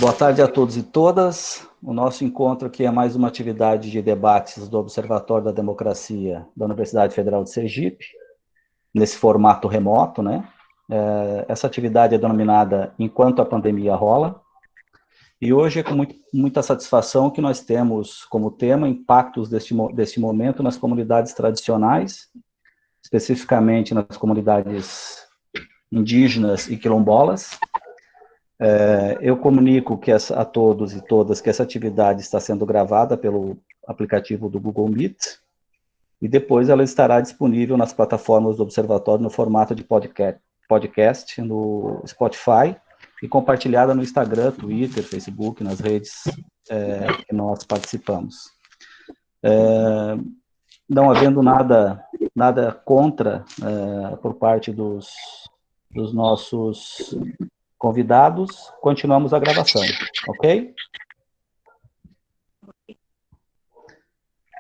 Boa tarde a todos e todas. O nosso encontro aqui é mais uma atividade de debates do Observatório da Democracia da Universidade Federal de Sergipe, nesse formato remoto, né? Essa atividade é denominada Enquanto a Pandemia Rola, e hoje é com muita satisfação que nós temos como tema impactos deste momento nas comunidades tradicionais, especificamente nas comunidades indígenas e quilombolas. Eu comunico a todos e todas que essa atividade está sendo gravada pelo aplicativo do Google Meet e depois ela estará disponível nas plataformas do Observatório no formato de podcast no Spotify e compartilhada no Instagram, Twitter, Facebook, nas redes que nós participamos. Não havendo nada contra por parte dos nossos convidados, continuamos a gravação, ok?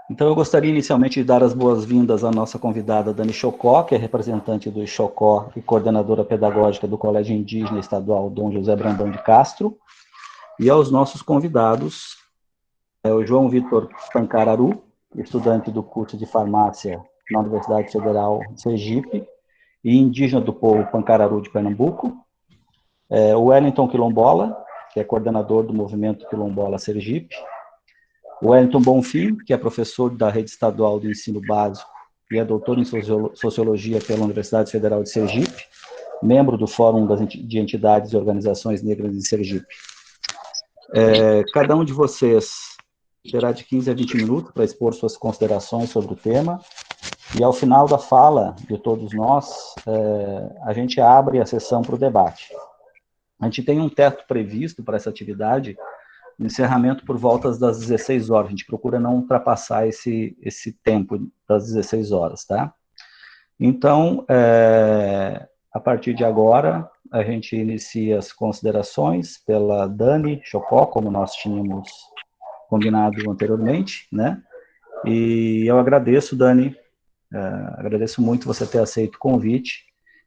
Então, eu gostaria inicialmente de dar as boas-vindas à nossa convidada Dani Chocó, que é representante do Chocó e coordenadora pedagógica do Colégio Indígena Estadual Dom José Brandão de Castro, e aos nossos convidados, o João Vitor Pancararu, estudante do curso de farmácia na Universidade Federal de Sergipe, e indígena do povo Pancararu de Pernambuco, o Wellington Quilombola, que é coordenador do movimento Quilombola Sergipe, o Wellington Bonfim, que é professor da Rede Estadual do Ensino Básico e é doutor em Sociologia pela Universidade Federal de Sergipe, membro do Fórum de Entidades e Organizações Negras de Sergipe. Cada um de vocês terá de 15 a 20 minutos para expor suas considerações sobre o tema, e ao final da fala de todos nós, a gente abre a sessão para o debate. A gente tem um teto previsto para essa atividade, encerramento por volta das 16 horas. A gente procura não ultrapassar esse tempo das 16 horas, tá? Então, a partir de agora, a gente inicia as considerações pela Dani Chocó, como nós tínhamos combinado anteriormente, né? E eu agradeço, Dani, agradeço muito você ter aceito o convite,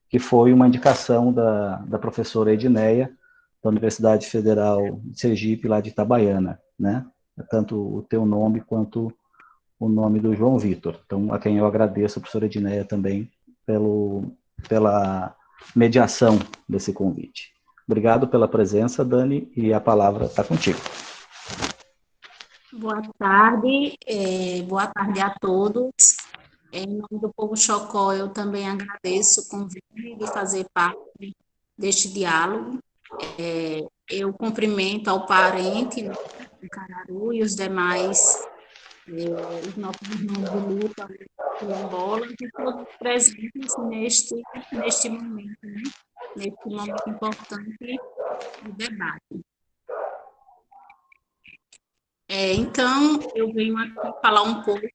que foi uma indicação da professora Edneia, da Universidade Federal de Sergipe, lá de Itabaiana, né? Tanto o teu nome quanto o nome do João Vitor. Então, a quem eu agradeço, a professora Edneia, também, pela mediação desse convite. Obrigado pela presença, Dani, e a palavra está contigo. Boa tarde a todos. Em nome do Povo Chocó, eu também agradeço o convite de fazer parte deste diálogo. Eu cumprimento ao parente, né, do Cararu e os demais, os nossos irmãos de luta, quilombolas, e todos presentes neste momento, né? Neste momento importante do debate. Então, eu venho aqui falar um pouco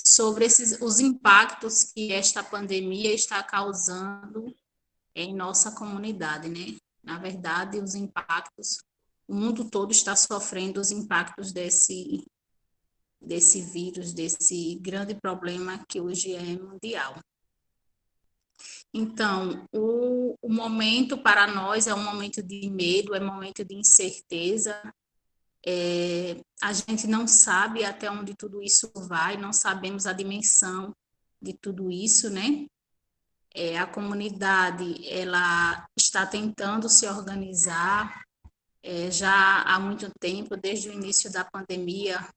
sobre os impactos que esta pandemia está causando em nossa comunidade, né? Na verdade, os impactos, o mundo todo está sofrendo os impactos desse vírus, desse grande problema que hoje é mundial. Então, o momento para nós é um momento de medo, é um momento de incerteza. A gente não sabe até onde tudo isso vai, não sabemos a dimensão de tudo isso, né? A comunidade, ela está tentando se organizar já há muito tempo, desde o início da pandemia,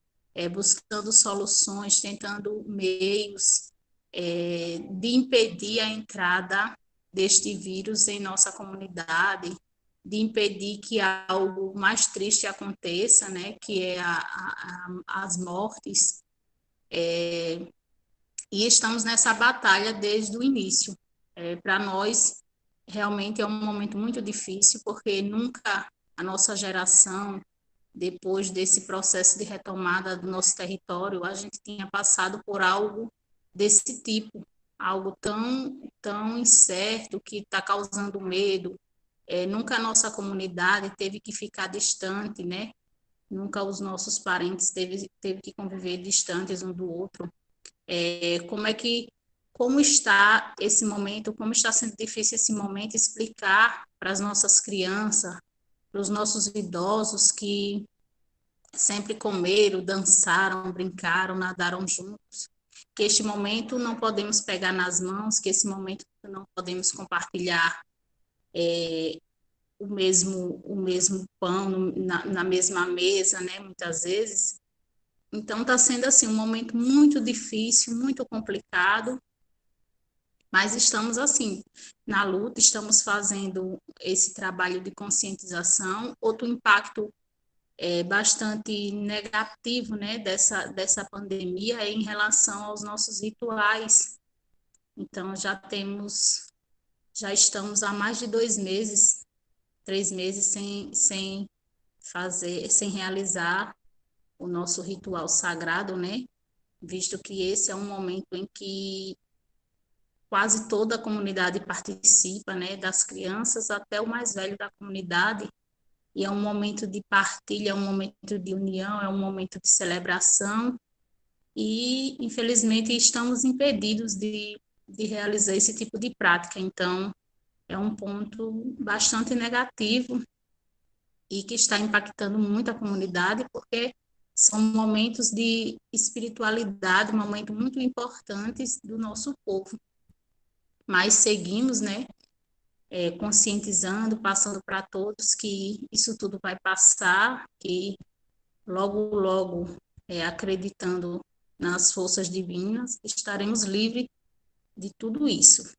buscando soluções, tentando meios de impedir a entrada deste vírus em nossa comunidade, de impedir que algo mais triste aconteça, né, que é as mortes, e estamos nessa batalha desde o início. Para nós, realmente é um momento muito difícil, porque nunca a nossa geração, depois desse processo de retomada do nosso território, a gente tinha passado por algo desse tipo, algo tão incerto, que está causando medo. Nunca a nossa comunidade teve que ficar distante, né? Nunca os nossos parentes teve que conviver distantes um do outro. como está esse momento, como está sendo difícil esse momento explicar para as nossas crianças, para os nossos idosos que sempre comeram, dançaram, brincaram, nadaram juntos, que este momento não podemos pegar nas mãos, que esse momento não podemos compartilhar o mesmo pão na mesma mesa, né, muitas vezes. Então está sendo assim um momento muito difícil, muito complicado, mas estamos assim na luta, estamos fazendo esse trabalho de conscientização. Outro impacto bastante negativo, né, dessa pandemia é em relação aos nossos rituais. Então já estamos há mais de 2 meses, 3 meses sem realizar o nosso ritual sagrado, né? Visto que esse é um momento em que quase toda a comunidade participa, né? Das crianças até o mais velho da comunidade. E é um momento de partilha, é um momento de união, é um momento de celebração. E, infelizmente, estamos impedidos de realizar esse tipo de prática. Então, é um ponto bastante negativo e que está impactando muito a comunidade, porque são momentos de espiritualidade, momentos muito importantes do nosso povo. Mas seguimos, né, conscientizando, passando para todos que isso tudo vai passar, que logo, logo, acreditando nas forças divinas, estaremos livres de tudo isso.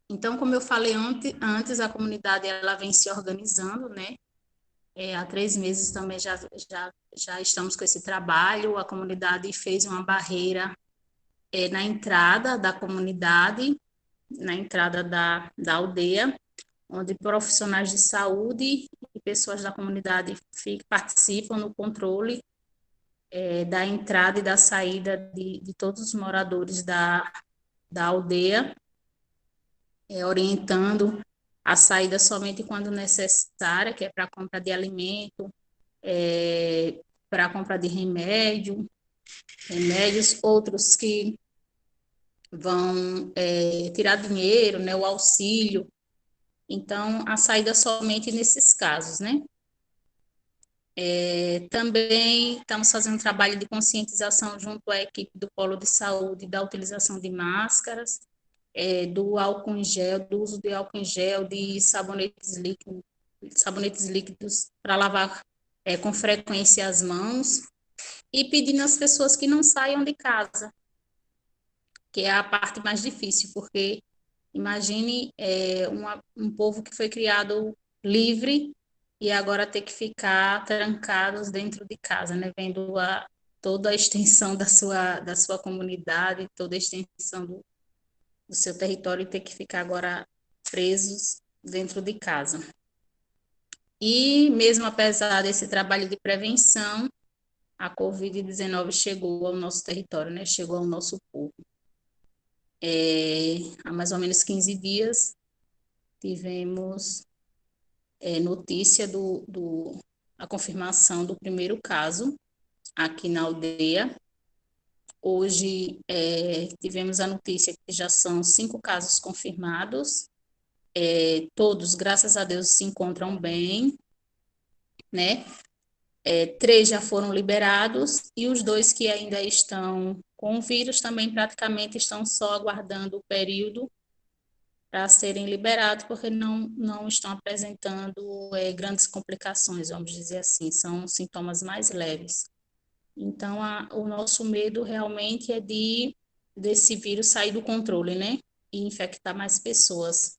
Então, como eu falei antes, a comunidade ela vem se organizando, né? Há 3 meses também já estamos com esse trabalho. A comunidade fez uma barreira na entrada da comunidade, na entrada da aldeia, onde profissionais de saúde e pessoas da comunidade participam no controle da entrada e da saída de todos os moradores da aldeia, orientando a saída somente quando necessária, que é para compra de alimento, para compra de remédios, outros que vão tirar dinheiro, né, o auxílio. Então, a saída somente nesses casos, né? Também estamos fazendo um trabalho de conscientização junto à equipe do Polo de Saúde da utilização de máscaras, do álcool em gel, do uso de álcool em gel, de sabonetes líquidos para lavar com frequência as mãos, e pedindo às pessoas que não saiam de casa, que é a parte mais difícil, porque imagine um povo que foi criado livre e agora ter que ficar trancados dentro de casa, né? Vendo toda a extensão da sua comunidade, toda a extensão do seu território e ter que ficar agora presos dentro de casa. E mesmo apesar desse trabalho de prevenção, a Covid-19 chegou ao nosso território, né? Chegou ao nosso povo. Há mais ou menos 15 dias, tivemos notícia a confirmação do primeiro caso aqui na aldeia. Hoje tivemos a notícia que já são 5 casos confirmados, todos, graças a Deus, se encontram bem, né? 3 já foram liberados e os 2 que ainda estão com o vírus também praticamente estão só aguardando o período para serem liberados, porque não estão apresentando grandes complicações, vamos dizer assim, são sintomas mais leves. Então, o nosso medo realmente é desse vírus sair do controle, né? E infectar mais pessoas.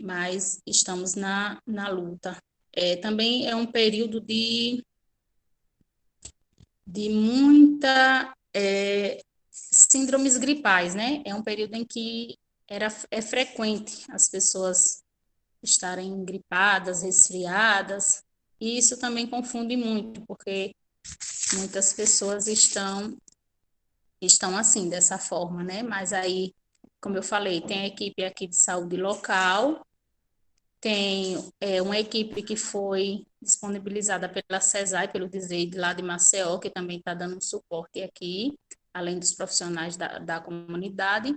Mas estamos na luta. Também é um período de muita síndromes gripais, né? É um período em que é frequente as pessoas estarem gripadas, resfriadas, e isso também confunde muito, porque muitas pessoas estão assim, dessa forma, né? Mas aí, como eu falei, tem a equipe aqui de saúde local, tem uma equipe que foi disponibilizada pela CESAI, pelo DISEID lá de Maceió, que também está dando um suporte aqui, além dos profissionais da comunidade,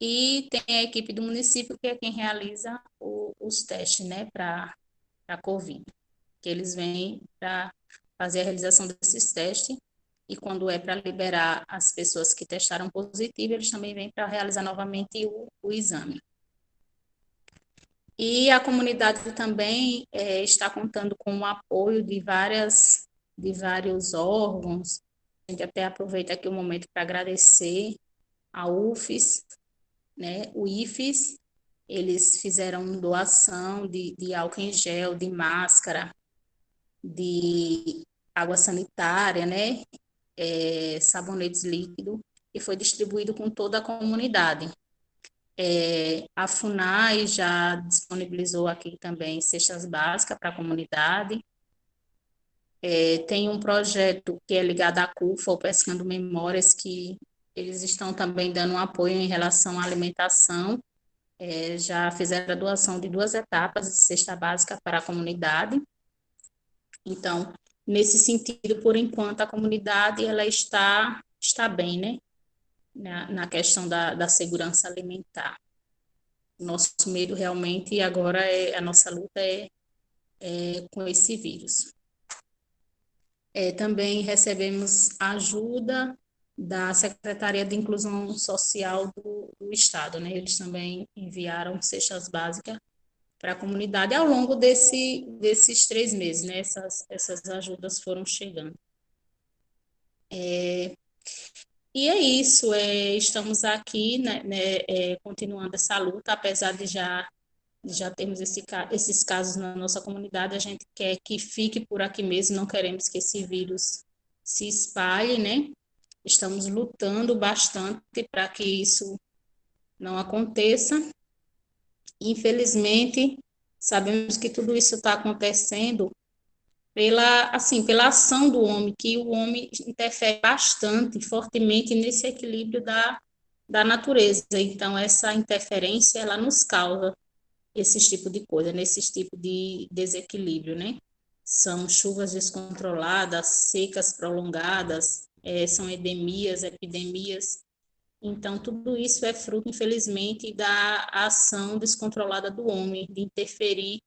e tem a equipe do município, que é quem realiza os testes, né, para a Covid, que eles vêm para fazer a realização desses testes, e quando é para liberar as pessoas que testaram positivo, eles também vêm para realizar novamente o exame. E a comunidade também está contando com o apoio de vários órgãos. A gente até aproveita aqui o momento para agradecer a UFES, né, o IFES. Eles fizeram doação de álcool em gel, de máscara, de água sanitária, né, sabonetes líquidos, e foi distribuído com toda a comunidade. A FUNAI já disponibilizou aqui também cestas básicas para a comunidade. Tem um projeto que é ligado à CUFA, o Pescando Memórias, que eles estão também dando um apoio em relação à alimentação. Já fizeram a doação de 2 etapas de cesta básica para a comunidade. Então, nesse sentido, por enquanto, a comunidade ela está bem, né? Na questão da segurança alimentar. Nosso medo realmente agora a nossa luta é com esse vírus. Também recebemos ajuda da Secretaria de Inclusão Social do Estado, né? Eles também enviaram cestas básicas para a comunidade ao longo desses 3 meses, né? Essas ajudas foram chegando. E é isso, estamos aqui, né, continuando essa luta, apesar de já termos esses casos na nossa comunidade, a gente quer que fique por aqui mesmo, não queremos que esse vírus se espalhe, né? Estamos lutando bastante para que isso não aconteça. Infelizmente, sabemos que tudo isso está acontecendo pela ação do homem, que o homem interfere bastante, fortemente nesse equilíbrio da natureza. Então, essa interferência, ela nos causa esses tipos de coisa, nesses tipos de desequilíbrio, né? São chuvas descontroladas, secas prolongadas, são epidemias. Então, tudo isso é fruto, infelizmente, da ação descontrolada do homem, de interferir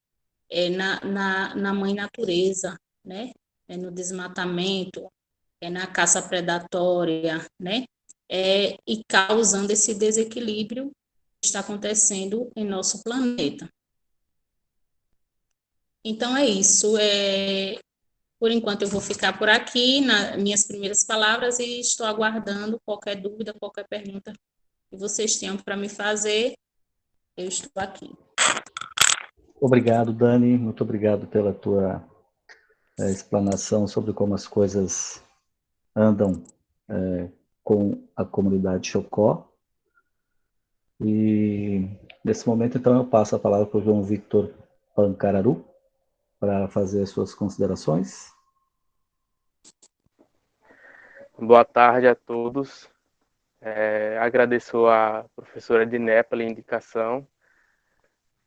na mãe natureza, né? No desmatamento, na caça predatória, né? E causando esse desequilíbrio que está acontecendo em nosso planeta. Então é isso. Por enquanto eu vou ficar por aqui nas minhas primeiras palavras e estou aguardando qualquer dúvida, qualquer pergunta que vocês tenham para me fazer. Eu estou aqui. Obrigado, Dani. Muito obrigado pela tua explanação sobre como as coisas andam com a comunidade Chocó. E nesse momento, então, eu passo a palavra para o João Victor Pancararu para fazer as suas considerações. Boa tarde a todos. Agradeço à professora Diné pela indicação.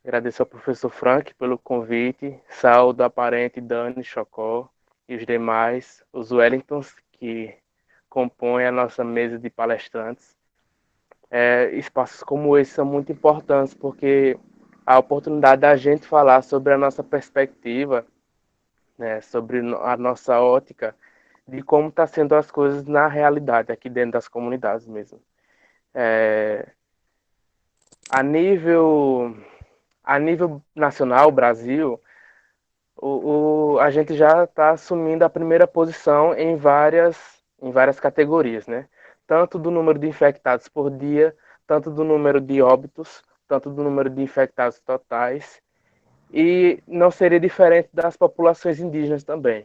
Agradeço ao professor Frank pelo convite. Saúdo a parente Dani Chocó e os demais, os Wellingtons, que compõem a nossa mesa de palestrantes. Espaços como esse são muito importantes porque a oportunidade da gente falar sobre a nossa perspectiva, né, sobre a nossa ótica de como está sendo as coisas na realidade aqui dentro das comunidades mesmo. A nível nacional, Brasil, a gente já está assumindo a primeira posição em várias categorias, né? Tanto do número de infectados por dia, tanto do número de óbitos, tanto do número de infectados totais, e não seria diferente das populações indígenas também.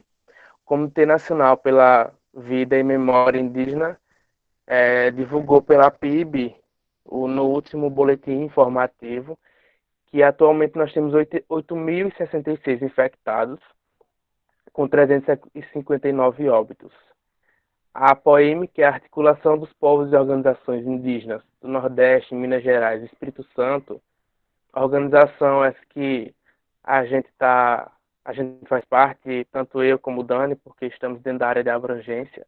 O Comitê Nacional pela Vida e Memória Indígena divulgou pela PIB, no último boletim informativo, que atualmente nós temos 8.066 infectados, com 359 óbitos. A APOIM, que é a Articulação dos Povos e Organizações Indígenas do Nordeste, Minas Gerais e Espírito Santo, a organização essa que a gente faz parte, tanto eu como o Dani, porque estamos dentro da área de abrangência,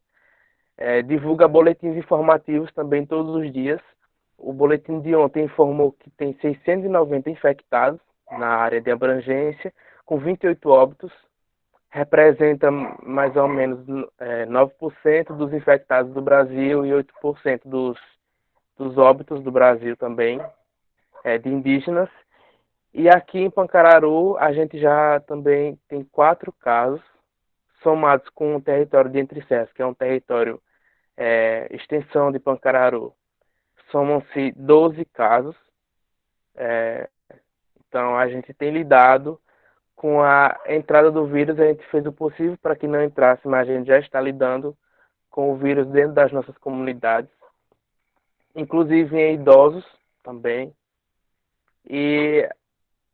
divulga boletins informativos também todos os dias. O boletim de ontem informou que tem 690 infectados na área de abrangência, com 28 óbitos, representa mais ou menos 9% dos infectados do Brasil e 8% dos óbitos do Brasil também, de indígenas. E aqui em Pancararu, a gente já também tem 4 casos, somados com o território de Entre Serras, que é um território extensão de Pancararu. Somam-se 12 casos. Então, a gente tem lidado com a entrada do vírus. A gente fez o possível para que não entrasse, mas a gente já está lidando com o vírus dentro das nossas comunidades, inclusive em idosos também.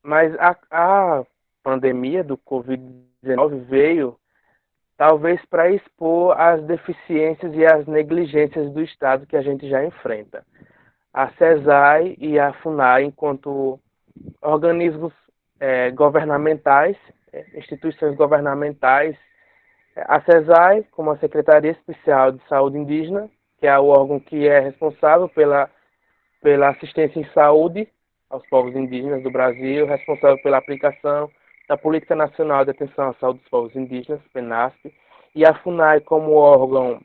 Mas a pandemia do Covid-19 veio talvez para expor as deficiências e as negligências do Estado que a gente já enfrenta. A CESAI e a FUNAI, enquanto organismos governamentais, instituições governamentais, a CESAI, como a Secretaria Especial de Saúde Indígena, que é o órgão que é responsável pela assistência em saúde aos povos indígenas do Brasil, responsável pela aplicação da Política Nacional de Atenção à Saúde dos Povos Indígenas, PNASP, e a FUNAI como órgão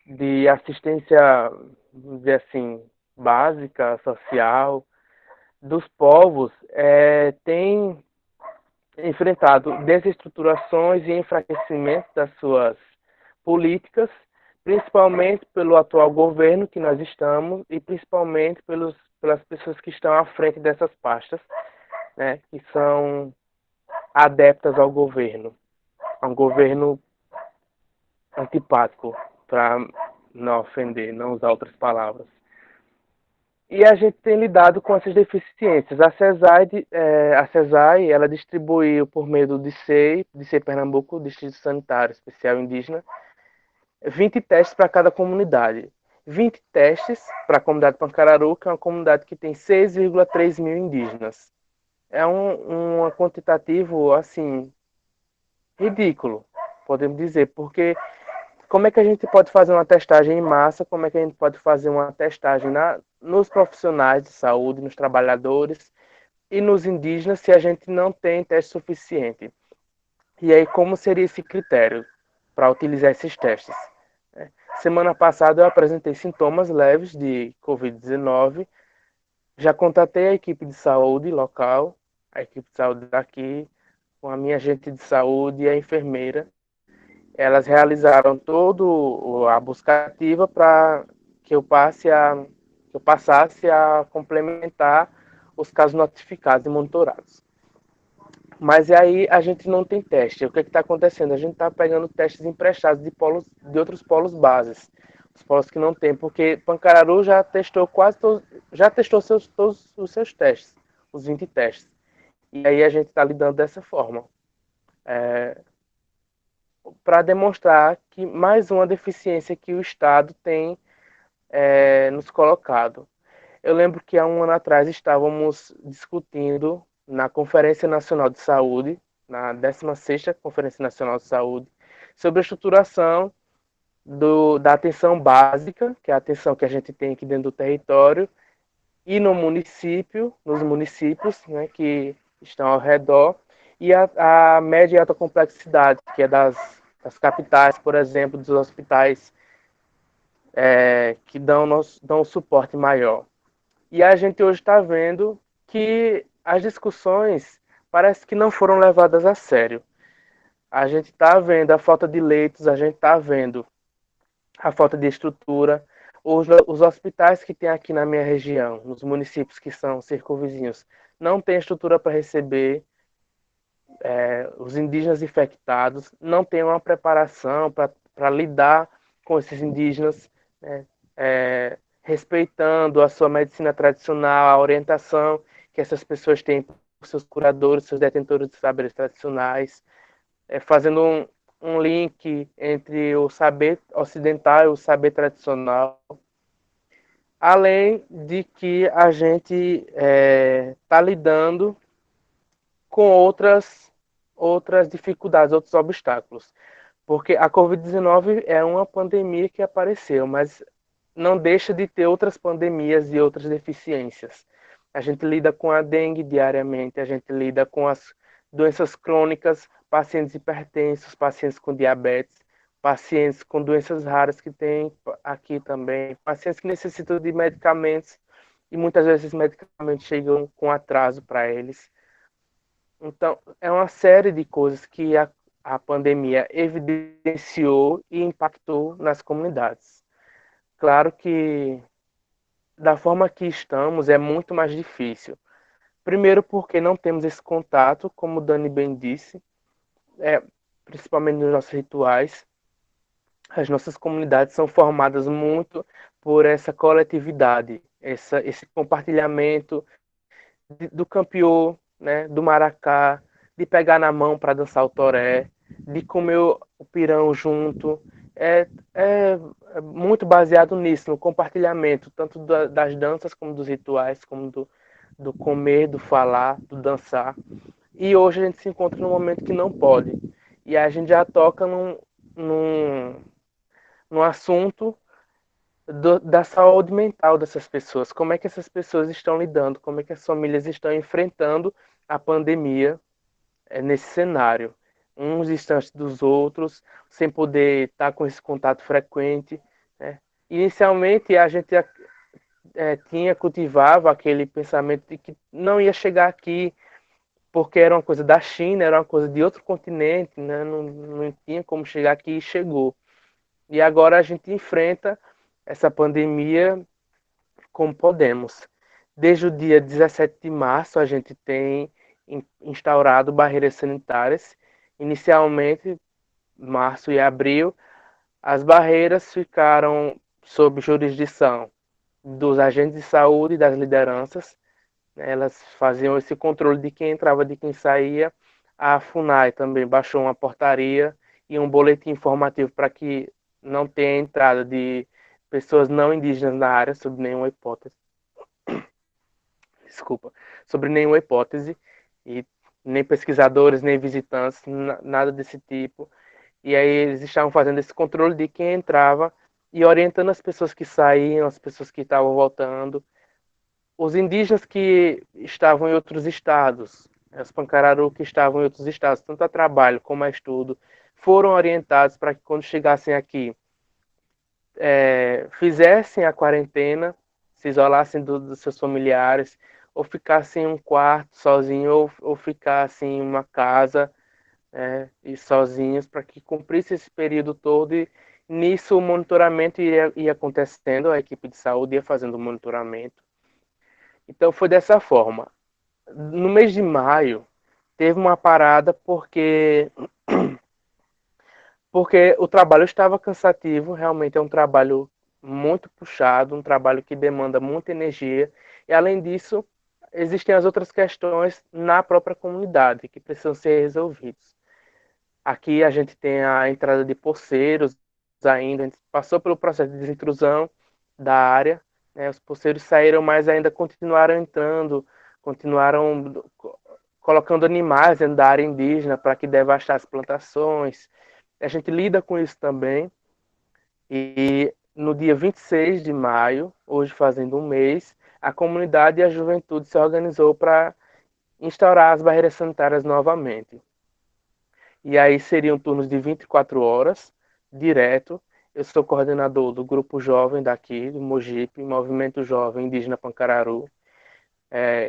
de assistência, vamos dizer assim, básica, social, dos povos, tem enfrentado desestruturações e enfraquecimentos das suas políticas, principalmente pelo atual governo que nós estamos e principalmente pelas pessoas que estão à frente dessas pastas, né, que são adeptas ao governo. É um governo antipático, para não ofender, não usar outras palavras. E a gente tem lidado com essas deficiências. A CESAI ela distribuiu por meio do DICEI Pernambuco, Distrito Sanitário Especial Indígena, 20 testes para cada comunidade. 20 testes para a comunidade Pancararu, que é uma comunidade que tem 6,3 mil indígenas. É um quantitativo, assim, ridículo, podemos dizer, porque como é que a gente pode fazer uma testagem em massa, como é que a gente pode fazer uma testagem nos profissionais de saúde, nos trabalhadores e nos indígenas, se a gente não tem teste suficiente? E aí, como seria esse critério para utilizar esses testes? Semana passada eu apresentei sintomas leves de Covid-19, já contatei a equipe de saúde local, a equipe de saúde daqui, com a minha agente de saúde e a enfermeira. Elas realizaram toda a busca ativa para que eu passasse a complementar os casos notificados e monitorados. Mas aí a gente não tem teste. O que está acontecendo? A gente está pegando testes emprestados de outros polos bases, os polos que não tem, porque Pancararu já testou todos os seus testes, os 20 testes. E aí a gente está lidando dessa forma. Para demonstrar que mais uma deficiência que o Estado tem nos colocado. Eu lembro que há um ano atrás estávamos discutindo na Conferência Nacional de Saúde, na 16ª Conferência Nacional de Saúde, sobre a estruturação da atenção básica, que é a atenção que a gente tem aqui dentro do território, e nos municípios, né, que estão ao redor, e a média e alta complexidade, que é das capitais, por exemplo, dos hospitais que dão um suporte maior. E a gente hoje está vendo que as discussões parece que não foram levadas a sério. A gente está vendo a falta de leitos, a gente está vendo a falta de estrutura. Os hospitais que tem aqui na minha região, nos municípios que são circunvizinhos, não tem estrutura para receber os indígenas infectados, não tem uma preparação para lidar com esses indígenas, né, respeitando a sua medicina tradicional, a orientação que essas pessoas têm por seus curadores, seus detentores de saberes tradicionais, fazendo um link entre o saber ocidental e o saber tradicional, além de que a gente está lidando com outras dificuldades, outros obstáculos. Porque a Covid-19 é uma pandemia que apareceu, mas não deixa de ter outras pandemias e outras deficiências. A gente lida com a dengue diariamente, a gente lida com as doenças crônicas, pacientes hipertensos, pacientes com diabetes, pacientes com doenças raras que tem aqui também, pacientes que necessitam de medicamentos e muitas vezes esses medicamentos chegam com atraso para eles. Então, é uma série de coisas que a pandemia evidenciou e impactou nas comunidades. Claro que, da forma que estamos, é muito mais difícil. Primeiro, porque não temos esse contato, como o Dani bem disse, principalmente nos nossos rituais. As nossas comunidades são formadas muito por essa coletividade, esse compartilhamento do campeô, né, do maracá, de pegar na mão para dançar o toré, de comer o pirão junto. É muito baseado nisso, no compartilhamento, tanto das danças como dos rituais, como do comer, do falar, do dançar. E hoje a gente se encontra num momento que não pode. E a gente já toca num, num assunto da saúde mental dessas pessoas. Como é que essas pessoas estão lidando? Como é que as famílias estão enfrentando a pandemia nesse cenário? Uns distantes dos outros, sem poder estar com esse contato frequente, né? Inicialmente, a gente cultivava aquele pensamento de que não ia chegar aqui porque era uma coisa da China, era uma coisa de outro continente, né? Não tinha como chegar aqui e chegou. E agora a gente enfrenta essa pandemia como podemos. Desde o dia 17 de março, a gente tem instaurado barreiras sanitárias. Inicialmente, março e abril, as barreiras ficaram sob jurisdição dos agentes de saúde e das lideranças. Elas faziam esse controle de quem entrava, de quem saía. A FUNAI também baixou uma portaria e um boletim informativo para que não tenha entrada de pessoas não indígenas na área, sob nenhuma hipótese. Desculpa, sobre nenhuma hipótese, e nem pesquisadores, nem visitantes, nada desse tipo. E aí eles estavam fazendo esse controle de quem entrava e orientando as pessoas que saíam, as pessoas que estavam voltando. Os indígenas que estavam em outros estados, os Pancararu que estavam em outros estados, tanto a trabalho como a estudo, foram orientados para que quando chegassem aqui, fizessem a quarentena, se isolassem dos seus familiares, ou ficassem em um quarto sozinho, ou ficassem em uma casa e sozinhos, para que cumprisse esse período todo. E nisso o monitoramento ia acontecendo, a equipe de saúde ia fazendo o monitoramento. Então foi dessa forma. No mês de maio, teve uma parada porque o trabalho estava cansativo, realmente é um trabalho muito puxado, um trabalho que demanda muita energia, e além disso, existem as outras questões na própria comunidade que precisam ser resolvidas. Aqui a gente tem a entrada de poceiros ainda, a gente passou pelo processo de desintrusão da área, né? Os poceiros saíram, mas ainda continuaram entrando, continuaram colocando animais dentro da área indígena para que devastasse as plantações. A gente lida com isso também. E no dia 26 de maio, hoje fazendo um mês, a comunidade e a juventude se organizou para instaurar as barreiras sanitárias novamente. E aí seriam turnos de 24 horas, direto. Eu sou coordenador do grupo jovem daqui, do Mogipe, Movimento Jovem Indígena Pancararu.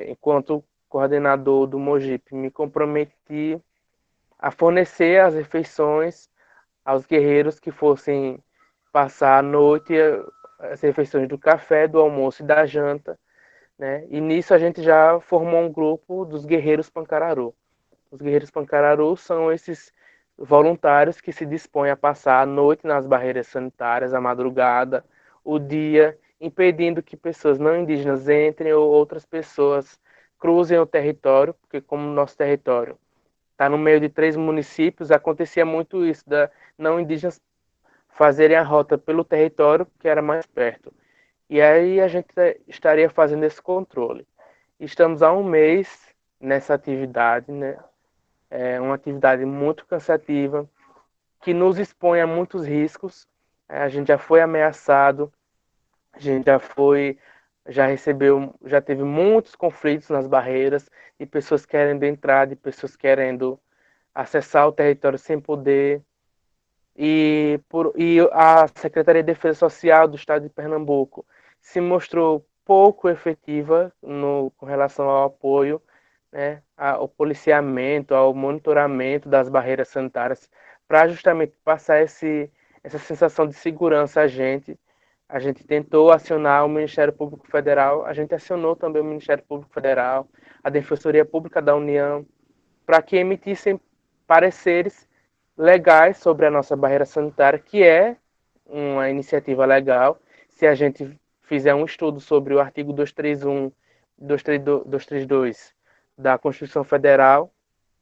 Enquanto coordenador do Mogipe, me comprometi a fornecer as refeições aos guerreiros que fossem passar a noite, as refeições do café, do almoço e da janta, né? E nisso a gente já formou um grupo dos Guerreiros Pancararu. Os Guerreiros Pancararu são esses voluntários que se dispõem a passar a noite nas barreiras sanitárias, a madrugada, o dia, impedindo que pessoas não indígenas entrem ou outras pessoas cruzem o território, porque como o nosso território está no meio de 3 municípios, acontecia muito isso, da não indígenas fazerem a rota pelo território que era mais perto. E aí a gente estaria fazendo esse controle. Estamos há um mês nessa atividade, né? É uma atividade muito cansativa. que nos expõe a muitos riscos. A gente já foi ameaçado, a gente já teve muitos conflitos nas barreiras, de pessoas querendo entrar, de pessoas querendo acessar o território sem poder. E a Secretaria de Defesa Social do Estado de Pernambuco se mostrou pouco efetiva com relação ao apoio, né, ao policiamento, ao monitoramento das barreiras sanitárias, para justamente passar essa sensação de segurança a gente. A gente tentou acionar o Ministério Público Federal, a gente acionou também o Ministério Público Federal, a Defensoria Pública da União, para que emitissem pareceres legais sobre a nossa barreira sanitária, que é uma iniciativa legal. Se a gente fizer um estudo sobre o artigo 231, 232 da Constituição Federal,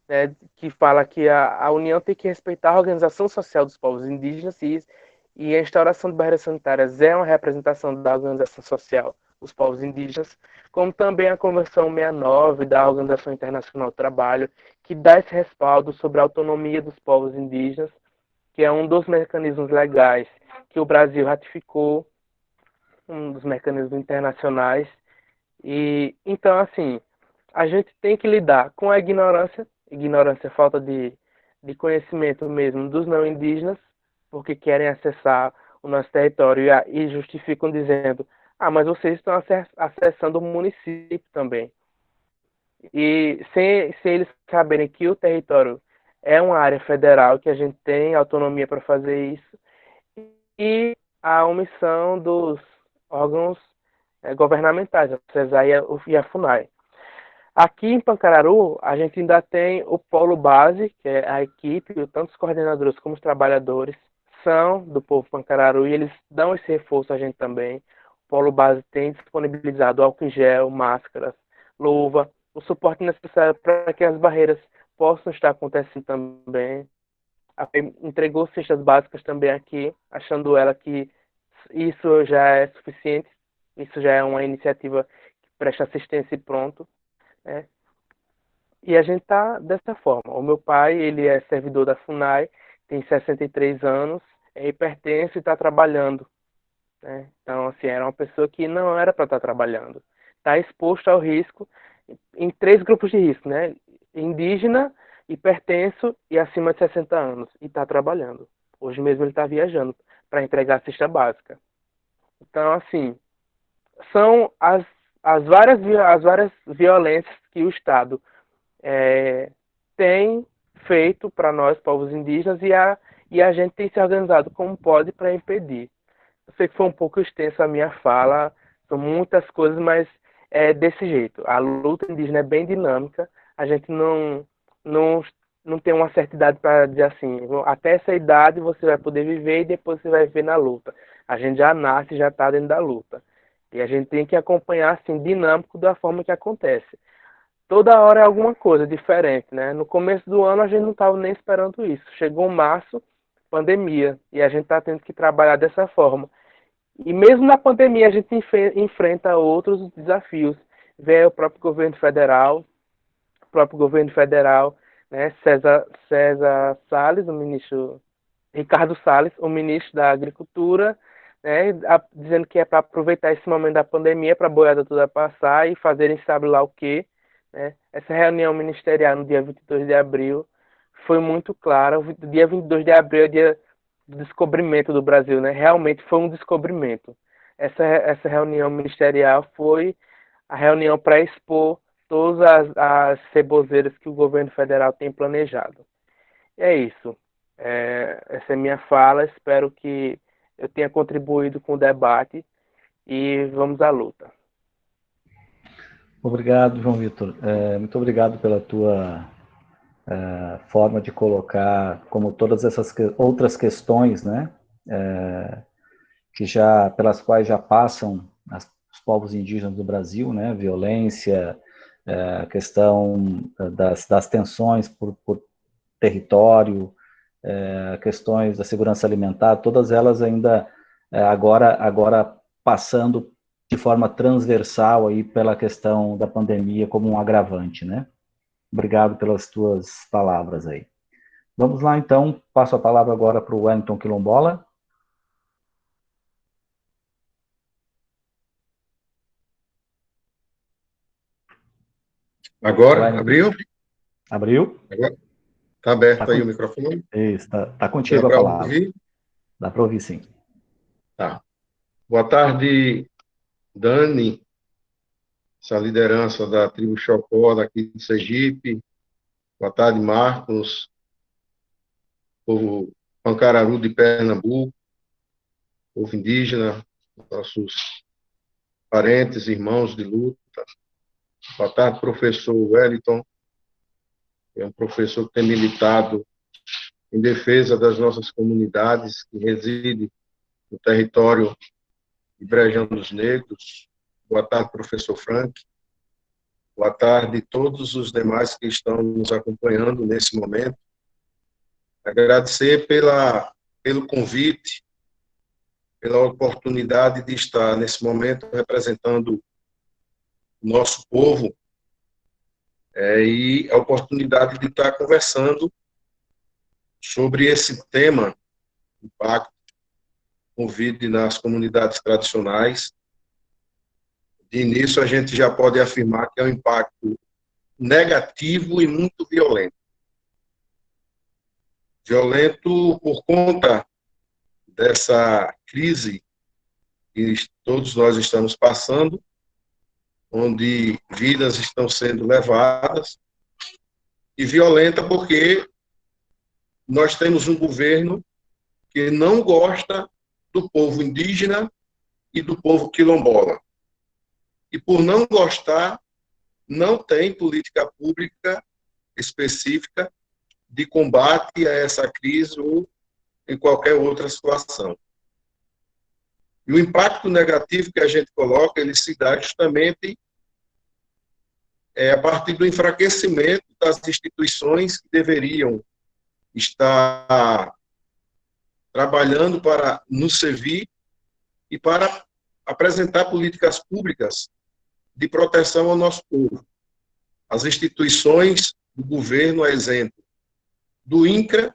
né, que fala que a União tem que respeitar a Organização Social dos Povos Indígenas e a instauração de barreiras sanitárias é uma representação da Organização Social dos Povos Indígenas, como também a Convenção 69 da Organização Internacional do Trabalho, que dá esse respaldo sobre a autonomia dos povos indígenas, que é um dos mecanismos legais que o Brasil ratificou, um dos mecanismos internacionais. E então, assim, a gente tem que lidar com a ignorância, falta de conhecimento mesmo dos não indígenas, porque querem acessar o nosso território e justificam dizendo: ah, mas vocês estão acessando o município também. E sem eles saberem que o território é uma área federal, que a gente tem autonomia para fazer isso, e a omissão dos órgãos governamentais, a CESAR e a FUNAI. Aqui em Pancararu, a gente ainda tem o Polo Base, que é a equipe, tanto os coordenadores como os trabalhadores são do povo Pancararu, e eles dão esse reforço a gente também. O Polo Base tem disponibilizado álcool em gel, máscaras, luva, o suporte necessário para que as barreiras possam estar acontecendo também. Entregou cestas básicas também aqui, achando ela que isso já é suficiente, isso já é uma iniciativa que presta assistência e pronto. Né? E a gente está dessa forma. O meu pai, ele é servidor da FUNAI, tem 63 anos, é hipertenso e está trabalhando. Né? Então, assim, era uma pessoa que não era para estar trabalhando. Está exposto ao risco em 3 grupos de risco, né? Indígena, hipertenso e acima de 60 anos. E está trabalhando. Hoje mesmo ele está viajando para entregar a cesta básica. Então, assim, são as várias violências que o Estado tem feito para nós, povos indígenas, e a gente tem se organizado como pode para impedir. Eu sei que foi um pouco extensa a minha fala, são muitas coisas, mas é desse jeito. A luta indígena é bem dinâmica, a gente não tem uma certa idade para dizer assim, até essa idade você vai poder viver e depois você vai ver na luta. A gente já nasce, já está dentro da luta. E a gente tem que acompanhar assim, dinâmico da forma que acontece. Toda hora é alguma coisa diferente, né? No começo do ano a gente não estava nem esperando isso. Chegou março, pandemia, e a gente está tendo que trabalhar dessa forma. E mesmo na pandemia a gente enfrenta outros desafios. Vem o próprio governo federal, né? César Salles, o ministro Ricardo Salles, o ministro da Agricultura, né? Dizendo que é para aproveitar esse momento da pandemia para a boiada toda passar e fazerem sabe lá o quê. Né? Essa reunião ministerial no dia 22 de abril foi muito clara. O dia 22 de abril é o dia do descobrimento do Brasil, né? Realmente foi um descobrimento. Essa reunião ministerial foi a reunião para expor todas as cebozeiras que o governo federal tem planejado. E é isso. Essa é a minha fala. Espero que eu tenha contribuído com o debate e vamos à luta. Obrigado, João Vitor. Muito obrigado pela tua forma de colocar, como todas essas outras questões, né, pelas quais já passam os povos indígenas do Brasil, né, violência, a questão das tensões por território, questões da segurança alimentar, todas elas ainda agora passando de forma transversal aí pela questão da pandemia como um agravante, né? Obrigado pelas tuas palavras aí. Vamos lá, então. Passo a palavra agora para o Wellington Quilombola. Agora, Wellington. abriu? Abriu? Agora? Está aberto Tá aí com... o microfone? Isso, tá Dá contigo a para palavra. ouvir? Dá para ouvir, sim. Tá. Boa tarde, Dani, essa liderança da tribo Chocó daqui de Sergipe. Boa tarde, Marcos, povo Pancararu de Pernambuco, povo indígena, nossos parentes, irmãos de luta. Boa tarde, professor Wellington, é um professor que tem militado em defesa das nossas comunidades, que reside no território de Brejão dos Negros. Boa tarde, professor Frank. Boa tarde a todos os demais que estão nos acompanhando nesse momento. Agradecer pelo convite, pela oportunidade de estar nesse momento representando o nosso povo e a oportunidade de estar conversando sobre esse tema, impacto Covid nas comunidades tradicionais. De início, a gente já pode afirmar que é um impacto negativo e muito violento. Violento por conta dessa crise que todos nós estamos passando, onde vidas estão sendo levadas, e violenta porque nós temos um governo que não gosta do povo indígena e do povo quilombola. E por não gostar, não tem política pública específica de combate a essa crise ou em qualquer outra situação. E o impacto negativo que a gente coloca, ele se dá justamente a partir do enfraquecimento das instituições que deveriam estar trabalhando para nos servir e para apresentar políticas públicas de proteção ao nosso povo. As instituições do governo, a exemplo do INCRA,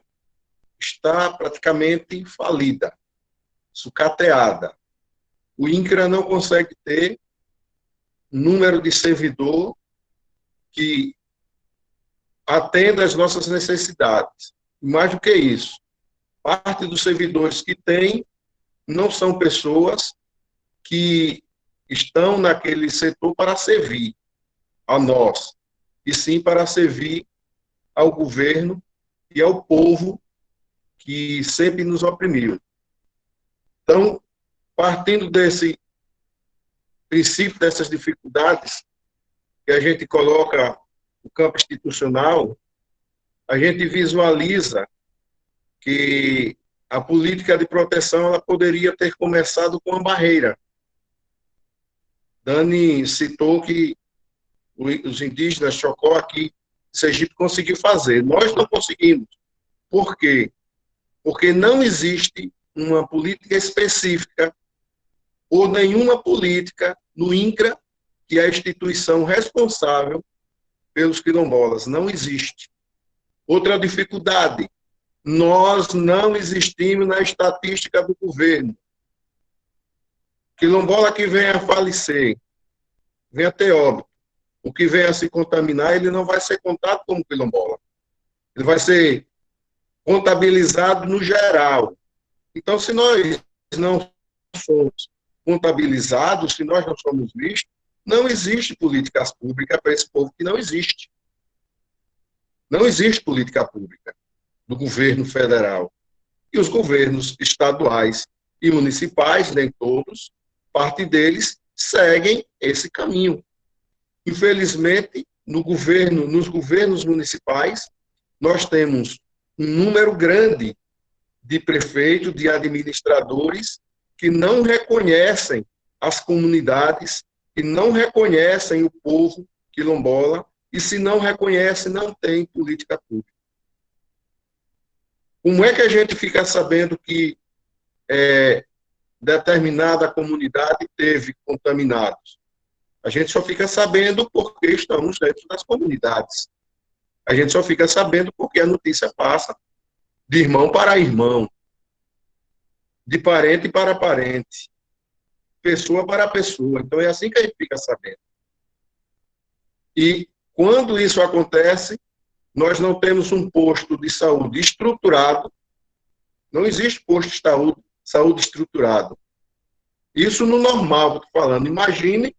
está praticamente falida, sucateada. O INCRA não consegue ter número de servidor que atenda às nossas necessidades. Mais do que isso, parte dos servidores que tem não são pessoas que estão naquele setor para servir a nós, e sim para servir ao governo e ao povo que sempre nos oprimiu. Então, partindo desse princípio, dessas dificuldades, que a gente coloca no campo institucional, a gente visualiza que a política de proteção ela poderia ter começado com uma barreira. Dani citou que os indígenas Chocó aqui, Sergipe, conseguiu fazer. Nós não conseguimos. Por quê? Porque não existe uma política específica ou nenhuma política no INCRA, que é a instituição responsável pelos quilombolas. Não existe. Outra dificuldade, nós não existimos na estatística do governo. Quilombola que venha a falecer, venha a ter óbito, o que venha a se contaminar, ele não vai ser contado como quilombola. Ele vai ser contabilizado no geral. Então, se nós não somos contabilizados, se nós não somos vistos, não existe políticas públicas para esse povo que não existe. Não existe política pública do governo federal. E os governos estaduais e municipais, nem todos, parte deles, seguem esse caminho. Infelizmente, nos governos municipais, nós temos um número grande de prefeitos, de administradores, que não reconhecem as comunidades, que não reconhecem o povo quilombola, e se não reconhece, não tem política pública. Como é que a gente fica sabendo que determinada comunidade teve contaminados? A gente só fica sabendo porque estamos dentro das comunidades. A gente só fica sabendo porque a notícia passa de irmão para irmão, de parente para parente, pessoa para pessoa. Então, é assim que a gente fica sabendo. E, quando isso acontece, nós não temos um posto de saúde estruturado, não existe posto de saúde estruturado. Isso no normal, estou falando. Imagine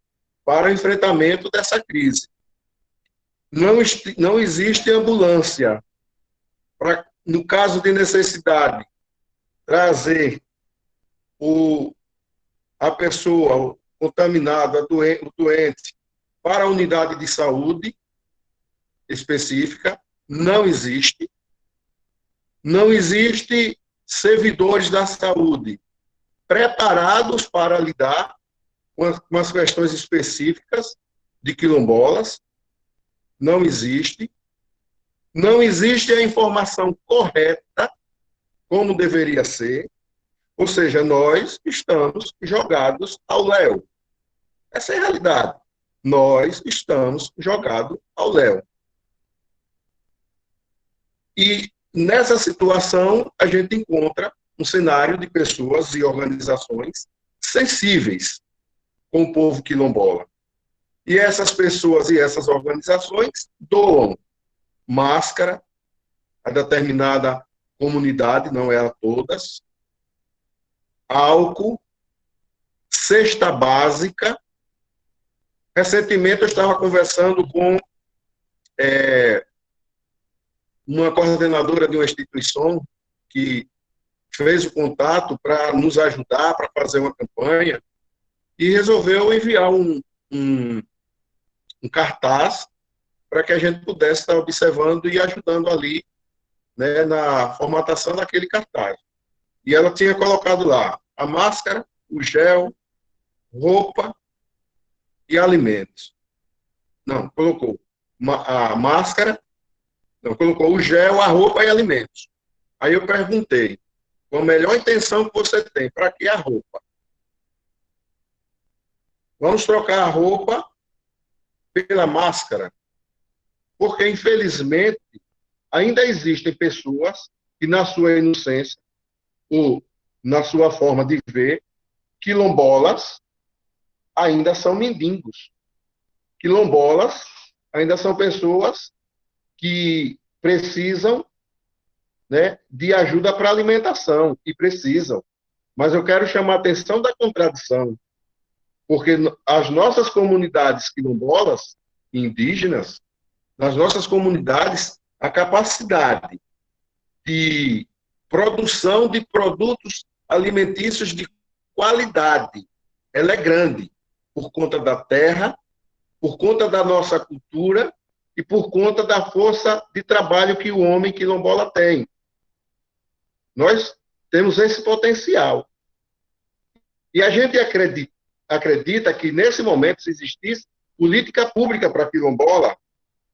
para o enfrentamento dessa crise. Não existe ambulância para, no caso de necessidade, trazer a pessoa contaminada, o doente, para a unidade de saúde específica. Não existe. Não existe servidores da saúde preparados para lidar com as questões específicas de quilombolas. Não existe. Não existe a informação correta como deveria ser. Ou seja, nós estamos jogados ao léu. Essa é a realidade. Nós estamos jogados ao léu. E nessa situação, a gente encontra um cenário de pessoas e organizações sensíveis com o povo quilombola. E essas pessoas e essas organizações doam máscara a determinada comunidade, não é a todas, álcool, cesta básica. Recentemente eu estava conversando com uma coordenadora de uma instituição que fez o contato para nos ajudar, para fazer uma campanha, e resolveu enviar um cartaz para que a gente pudesse estar observando e ajudando ali, né, na formatação daquele cartaz. E ela tinha colocado lá a máscara, o gel, roupa e alimentos. Não, colocou a máscara, não, colocou o gel, a roupa e alimentos. Aí eu perguntei, com a melhor intenção que você tem, para que a roupa? Vamos trocar a roupa pela máscara, porque, infelizmente, ainda existem pessoas que, na sua inocência, ou na sua forma de ver, quilombolas ainda são mendigos. Quilombolas ainda são pessoas que precisam, né, de ajuda para alimentação, e precisam. Mas eu quero chamar a atenção da contradição, porque as nossas comunidades quilombolas, indígenas, nas nossas comunidades, a capacidade de produção de produtos alimentícios de qualidade, ela é grande, por conta da terra, por conta da nossa cultura e por conta da força de trabalho que o homem quilombola tem. Nós temos esse potencial. E a gente acredita que, nesse momento, se existisse política pública para quilombola,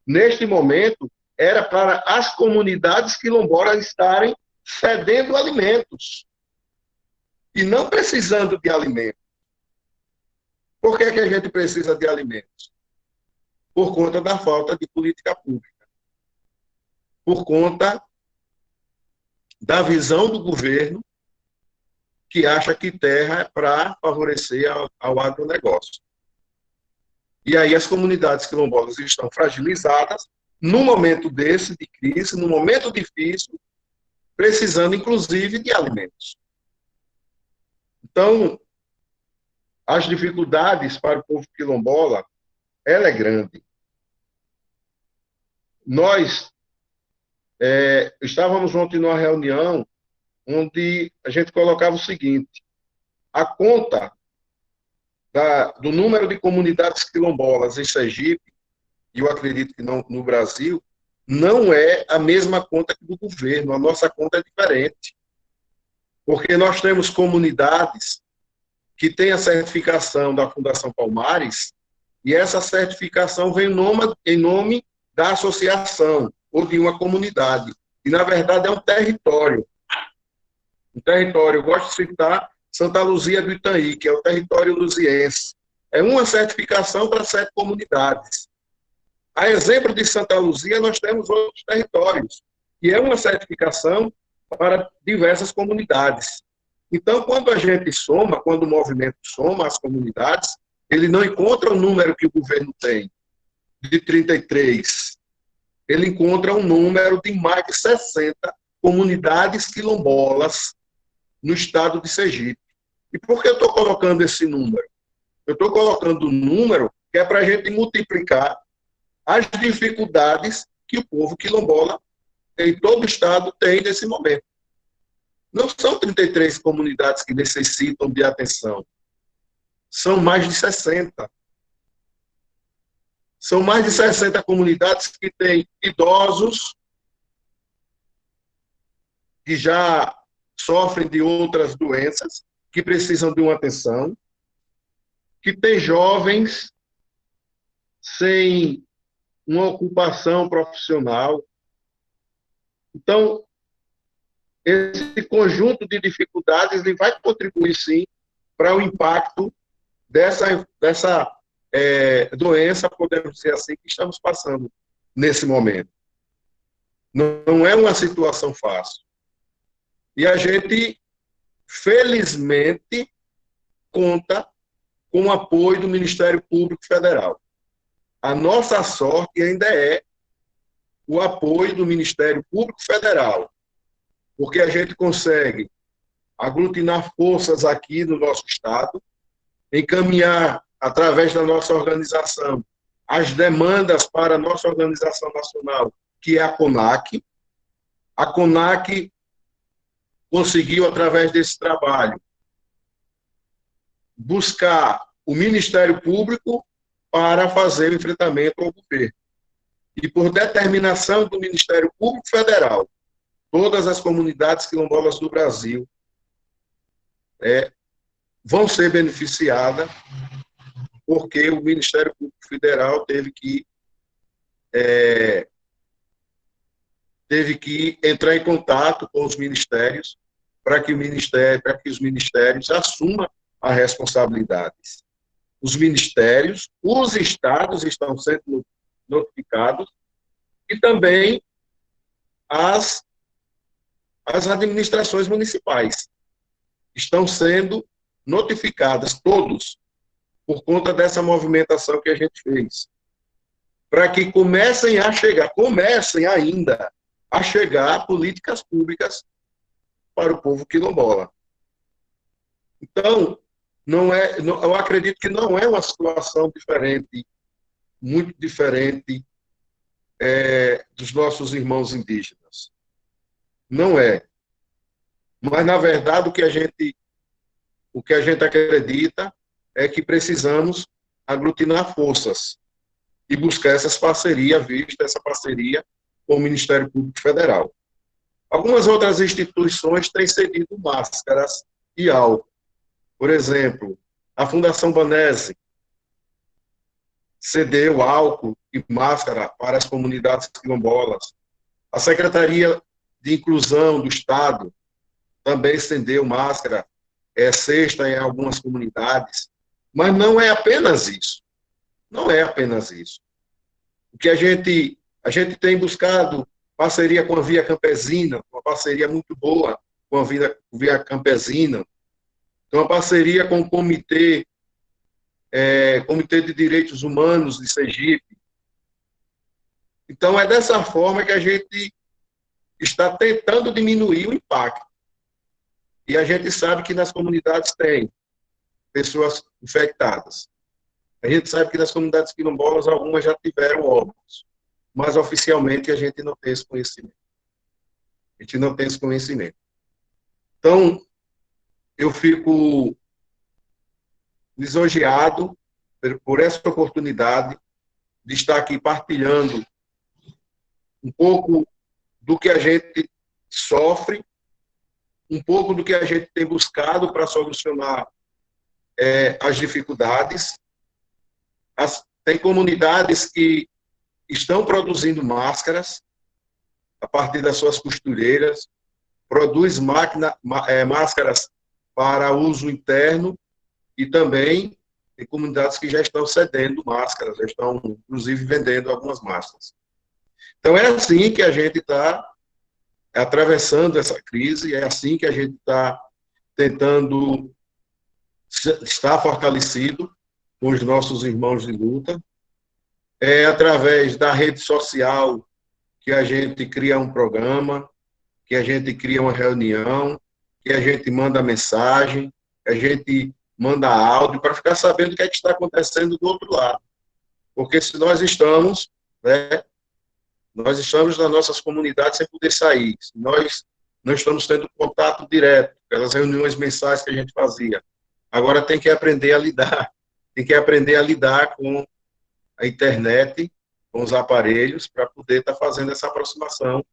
neste momento, era para as comunidades quilombolas estarem cedendo alimentos e não precisando de alimentos. Por que a gente precisa de alimentos? Por conta da falta de política pública. Por conta da visão do governo, que acha que terra é para favorecer ao agronegócio. E aí as comunidades quilombolas estão fragilizadas, num momento desse, de crise, num momento difícil, precisando, inclusive, de alimentos. Então, as dificuldades para o povo quilombola, ela é grande. Nós estávamos ontem numa reunião onde a gente colocava o seguinte: a conta do número de comunidades quilombolas em Sergipe, e eu acredito que não, no Brasil, não é a mesma conta que do governo. A nossa conta é diferente. Porque nós temos comunidades que têm a certificação da Fundação Palmares, e essa certificação vem em nome da associação ou de uma comunidade. E, na verdade, é um território. Um território, eu gosto de citar Santa Luzia do Itanhi, que é o território luziense. É uma certificação para 7 comunidades. A exemplo de Santa Luzia, nós temos outros territórios. E é uma certificação para diversas comunidades. Então, quando a gente soma, quando o movimento soma as comunidades, ele não encontra o número que o governo tem, de 33. Ele encontra um número de mais de 60 comunidades quilombolas no estado de Sergipe. E por que eu estou colocando esse número? Eu estou colocando o número que é para a gente multiplicar as dificuldades que o povo quilombola em todo o estado tem nesse momento. Não são 33 comunidades que necessitam de atenção. São mais de 60. São mais de 60 comunidades que têm idosos que já sofrem de outras doenças, que precisam de uma atenção, que tem jovens sem uma ocupação profissional. Então, esse conjunto de dificuldades ele vai contribuir, sim, para o impacto dessa doença, podemos dizer assim, que estamos passando nesse momento. Não é uma situação fácil. E a gente, felizmente, conta com o apoio do Ministério Público Federal. A nossa sorte ainda é o apoio do Ministério Público Federal, porque a gente consegue aglutinar forças aqui no nosso estado, encaminhar, através da nossa organização, as demandas para a nossa organização nacional, que é a CONAC. A CONAC conseguiu, através desse trabalho, buscar o Ministério Público para fazer o enfrentamento ao governo. E por determinação do Ministério Público Federal, todas as comunidades quilombolas do Brasil vão ser beneficiadas, porque o Ministério Público Federal teve que entrar em contato com os ministérios para que os ministérios assumam as responsabilidades. Os ministérios, os estados estão sendo notificados e também as administrações municipais estão sendo notificadas, todos, por conta dessa movimentação que a gente fez, para que comecem ainda a chegar políticas públicas para o povo quilombola. Então, eu acredito que não é uma situação diferente, muito diferente dos nossos irmãos indígenas. Não é. Mas, na verdade, o que a gente acredita é que precisamos aglutinar forças e buscar essas parcerias, vista essa parceria com o Ministério Público Federal. Algumas outras instituições têm cedido máscaras e álcool. Por exemplo, a Fundação Banese cedeu álcool e máscara para as comunidades quilombolas. A Secretaria de Inclusão do Estado também cedeu máscara, cesta em algumas comunidades. Mas não é apenas isso. Não é apenas isso. O que a gente tem buscado parceria com a Via Campesina, uma parceria muito boa com a Via Campesina, uma parceria com o Comitê de Direitos Humanos de Sergipe. Então, é dessa forma que a gente está tentando diminuir o impacto. E a gente sabe que nas comunidades tem pessoas infectadas. A gente sabe que nas comunidades quilombolas algumas já tiveram óbitos, mas oficialmente a gente não tem esse conhecimento. A gente não tem esse conhecimento. Então, eu fico lisonjeado por essa oportunidade de estar aqui partilhando um pouco do que a gente sofre, um pouco do que a gente tem buscado para solucionar as dificuldades. Tem comunidades que estão produzindo máscaras a partir das suas costureiras, produz máscaras para uso interno e também tem comunidades que já estão cedendo máscaras, já estão, inclusive, vendendo algumas máscaras. Então, é assim que a gente está atravessando essa crise. É assim que a gente está tentando estar fortalecido com os nossos irmãos de luta. É através da rede social que a gente cria um programa, que a gente cria uma reunião, que a gente manda mensagem, que a gente manda áudio para ficar sabendo o que é que está acontecendo do outro lado. Porque se nós estamos, né, nós estamos nas nossas comunidades sem poder sair, se nós não estamos tendo contato direto, aquelas reuniões mensais que a gente fazia, agora tem que aprender a lidar, tem que aprender a lidar com a internet, com os aparelhos, para poder estar fazendo essa aproximação,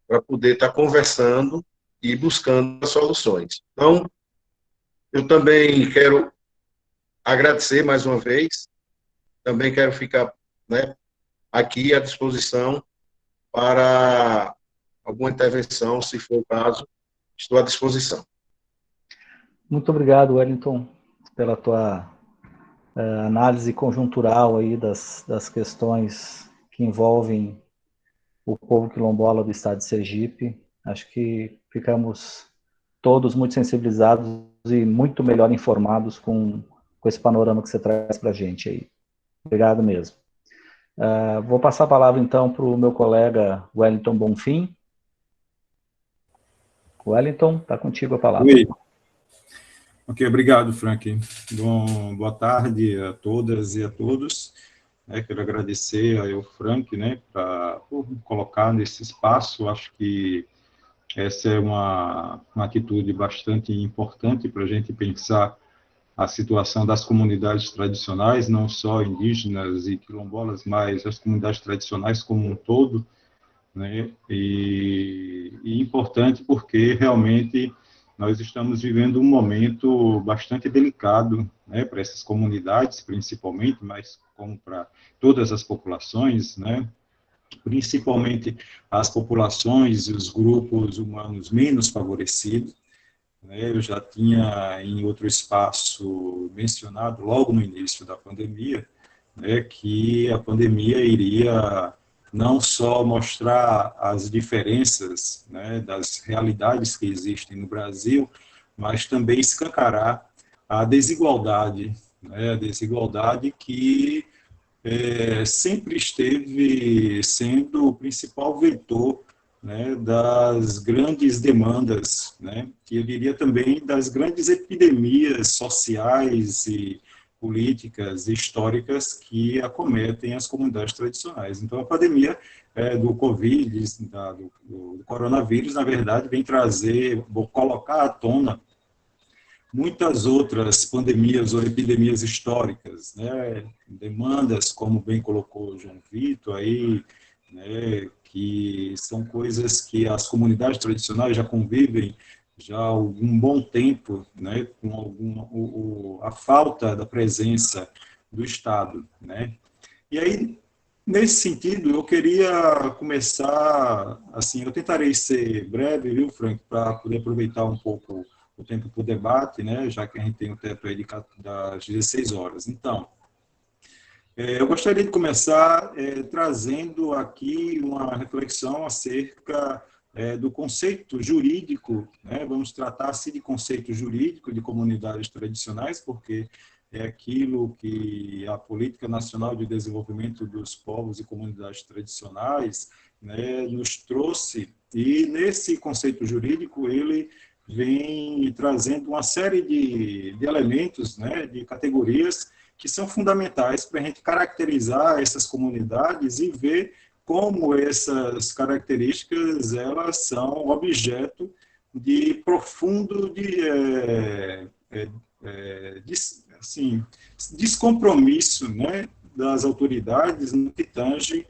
para poder estar conversando e buscando soluções. Então, eu também quero agradecer mais uma vez, também quero ficar, né, aqui à disposição para alguma intervenção, se for o caso, estou à disposição. Muito obrigado, Wellington, pela tua análise conjuntural aí das questões que envolvem o povo quilombola do estado de Sergipe. Acho que ficamos todos muito sensibilizados e muito melhor informados com esse panorama que você traz para a gente aí. Obrigado mesmo. Vou passar a palavra, então, para o meu colega Wellington Bonfim. Wellington, está contigo a palavra. Oi. Ok, obrigado, Frank. Bom, boa tarde a todas e a todos. Quero agradecer ao Frank, por colocar nesse espaço. Acho que essa é uma atitude bastante importante para a gente pensar a situação das comunidades tradicionais, não só indígenas e quilombolas, mas as comunidades tradicionais como um todo, né? E importante porque realmente nós estamos vivendo um momento bastante delicado, né, para essas comunidades, principalmente, mas como para todas as populações, né, principalmente as populações e os grupos humanos menos favorecidos. Né, eu já tinha, em outro espaço, mencionado, logo no início da pandemia, né, que a pandemia iria não só mostrar as diferenças, né, das realidades que existem no Brasil, mas também escancarar a desigualdade, né, a desigualdade que sempre esteve sendo o principal vetor, né, das grandes demandas, né, que eu diria também das grandes epidemias sociais e políticas históricas que acometem as comunidades tradicionais. Então, a pandemia do Covid, do coronavírus, na verdade, vem colocar à tona muitas outras pandemias ou epidemias históricas, né? Demandas, como bem colocou o João Vitor, aí, né, que são coisas que as comunidades tradicionais já convivem já há algum bom tempo, né, com a falta da presença do Estado, né? E aí, nesse sentido, eu queria começar, assim, eu tentarei ser breve, viu, Frank, para poder aproveitar um pouco o tempo para o debate, né, já que a gente tem o tempo aí das 16 horas. Então, eu gostaria de começar trazendo aqui uma reflexão acerca do conceito jurídico, né? Vamos tratar-se de conceito jurídico de comunidades tradicionais, porque é aquilo que a Política Nacional de Desenvolvimento dos Povos e Comunidades Tradicionais, né, nos trouxe, e nesse conceito jurídico ele vem trazendo uma série de elementos, né, de categorias que são fundamentais para a gente caracterizar essas comunidades e ver como essas características elas são objeto de profundo descompromisso, né, das autoridades no que tange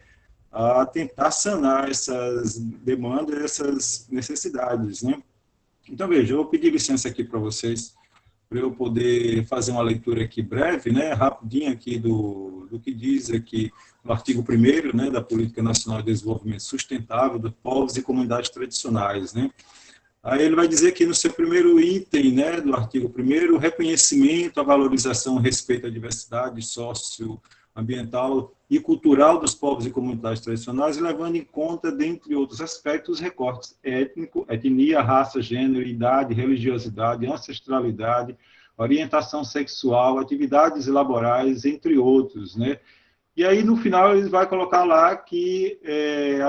a tentar sanar essas demandas, essas necessidades, né? Então, veja, eu vou pedir licença aqui para vocês, para eu poder fazer uma leitura aqui breve, né, rapidinho aqui do que diz aqui no artigo 1º, né, da Política Nacional de Desenvolvimento Sustentável dos Povos e Comunidades Tradicionais, né. Aí ele vai dizer que no seu primeiro item, né, do artigo 1º, o reconhecimento, a valorização, o respeito à diversidade socioambiental e cultural dos povos e comunidades tradicionais, levando em conta, dentre outros aspectos, os recortes étnico, etnia, raça, gênero, idade, religiosidade, ancestralidade, orientação sexual, atividades laborais, entre outros, né? E aí, no final, ele vai colocar lá que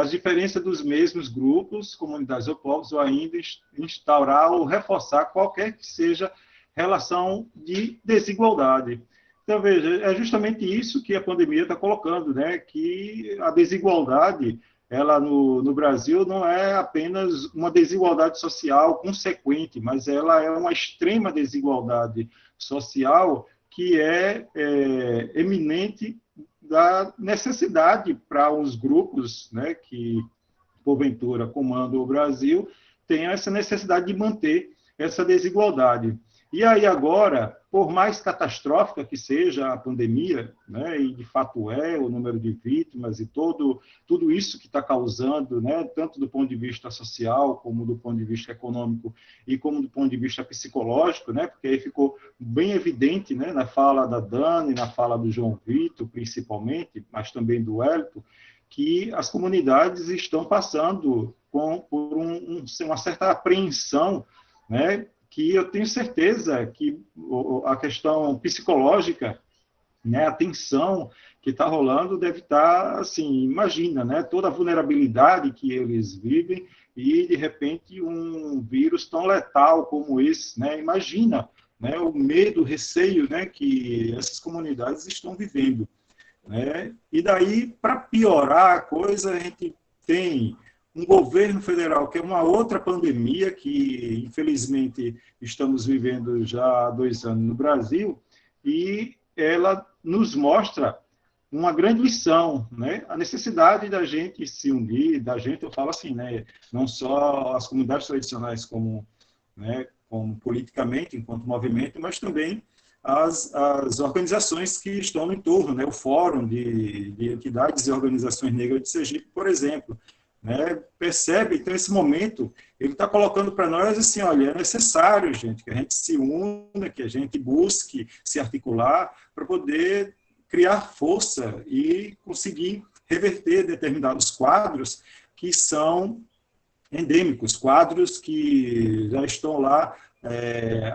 as diferenças dos mesmos grupos, comunidades ou povos, ou ainda instaurar ou reforçar qualquer que seja relação de desigualdade. Então, veja, é justamente isso que a pandemia está colocando, né? Que a desigualdade, ela no Brasil, não é apenas uma desigualdade social consequente, mas ela é uma extrema desigualdade social que é eminente da necessidade para os grupos, né, que, porventura, comandam o Brasil, tenham essa necessidade de manter essa desigualdade. E aí agora, por mais catastrófica que seja a pandemia, né, e de fato o número de vítimas e tudo isso que está causando, né, tanto do ponto de vista social, como do ponto de vista econômico e como do ponto de vista psicológico, né, porque aí ficou bem evidente, né, na fala da Dani, na fala do João Vitor, principalmente, mas também do Wellington, que as comunidades estão passando por uma certa apreensão, né, que eu tenho certeza que a questão psicológica, né, a tensão que está rolando deve estar, assim, imagina, né, toda a vulnerabilidade que eles vivem e, de repente, um vírus tão letal como esse, né, imagina, né, o medo, o receio, né, que essas comunidades estão vivendo, né, e daí, para piorar a coisa, a gente tem um governo federal, que é uma outra pandemia que, infelizmente, estamos vivendo já há 2 anos no Brasil, e ela nos mostra uma grande lição, né? A necessidade da gente se unir, da gente, eu falo assim, né? Não só as comunidades tradicionais como, né, como politicamente, enquanto movimento, mas também as organizações que estão no entorno, né? O Fórum de Entidades e Organizações Negras de Sergipe, por exemplo, né, percebe, então, esse momento, ele está colocando para nós, assim, olha, é necessário, gente, que a gente se una, que a gente busque se articular para poder criar força e conseguir reverter determinados quadros que são endêmicos, quadros que já estão lá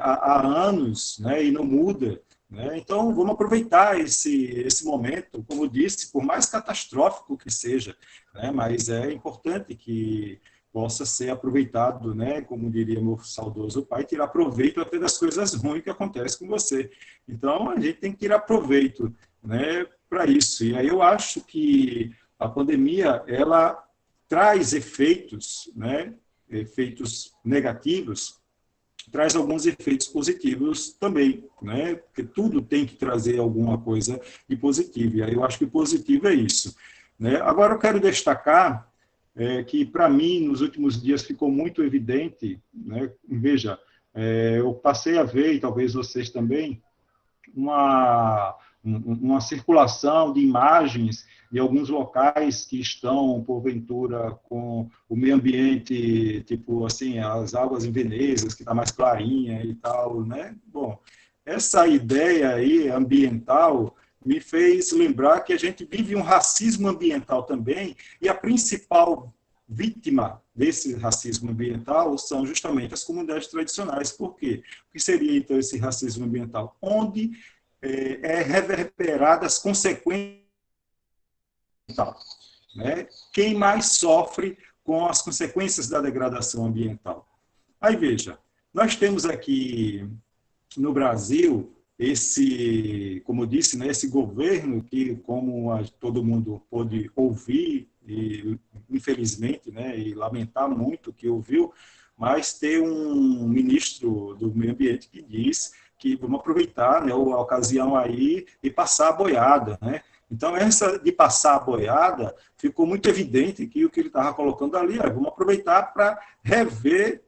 há anos, né, e não muda. Né? Então, vamos aproveitar esse momento, como eu disse, por mais catastrófico que seja, né? Mas é importante que possa ser aproveitado, né? Como diria meu saudoso pai, tirar proveito até das coisas ruins que acontecem com você. Então, a gente tem que tirar proveito, né, para isso. E aí eu acho que a pandemia, ela traz efeitos, né, efeitos negativos, traz alguns efeitos positivos também, né? Porque tudo tem que trazer alguma coisa de positivo, e aí eu acho que positivo é isso, né? Agora eu quero destacar que, para mim, nos últimos dias ficou muito evidente, né? Veja, eu passei a ver, e talvez vocês também, uma circulação de imagens de alguns locais que estão, porventura, com o meio ambiente, tipo assim, as águas em Veneza, que está mais clarinha e tal, né? Bom, essa ideia aí ambiental me fez lembrar que a gente vive um racismo ambiental também, e a principal vítima desse racismo ambiental são justamente as comunidades tradicionais. Por quê? O que seria, então, esse racismo ambiental? Onde reverberada as consequências, né? Quem mais sofre com as consequências da degradação ambiental? Aí, veja, nós temos aqui no Brasil como eu disse, né, esse governo que, como todo mundo pôde ouvir, e infelizmente, né, e lamentar muito que ouviu, mas tem um ministro do meio ambiente que diz que vamos aproveitar, né, a ocasião aí e passar a boiada, né? Então, essa de passar a boiada, ficou muito evidente que o que ele estava colocando ali, vamos aproveitar para rever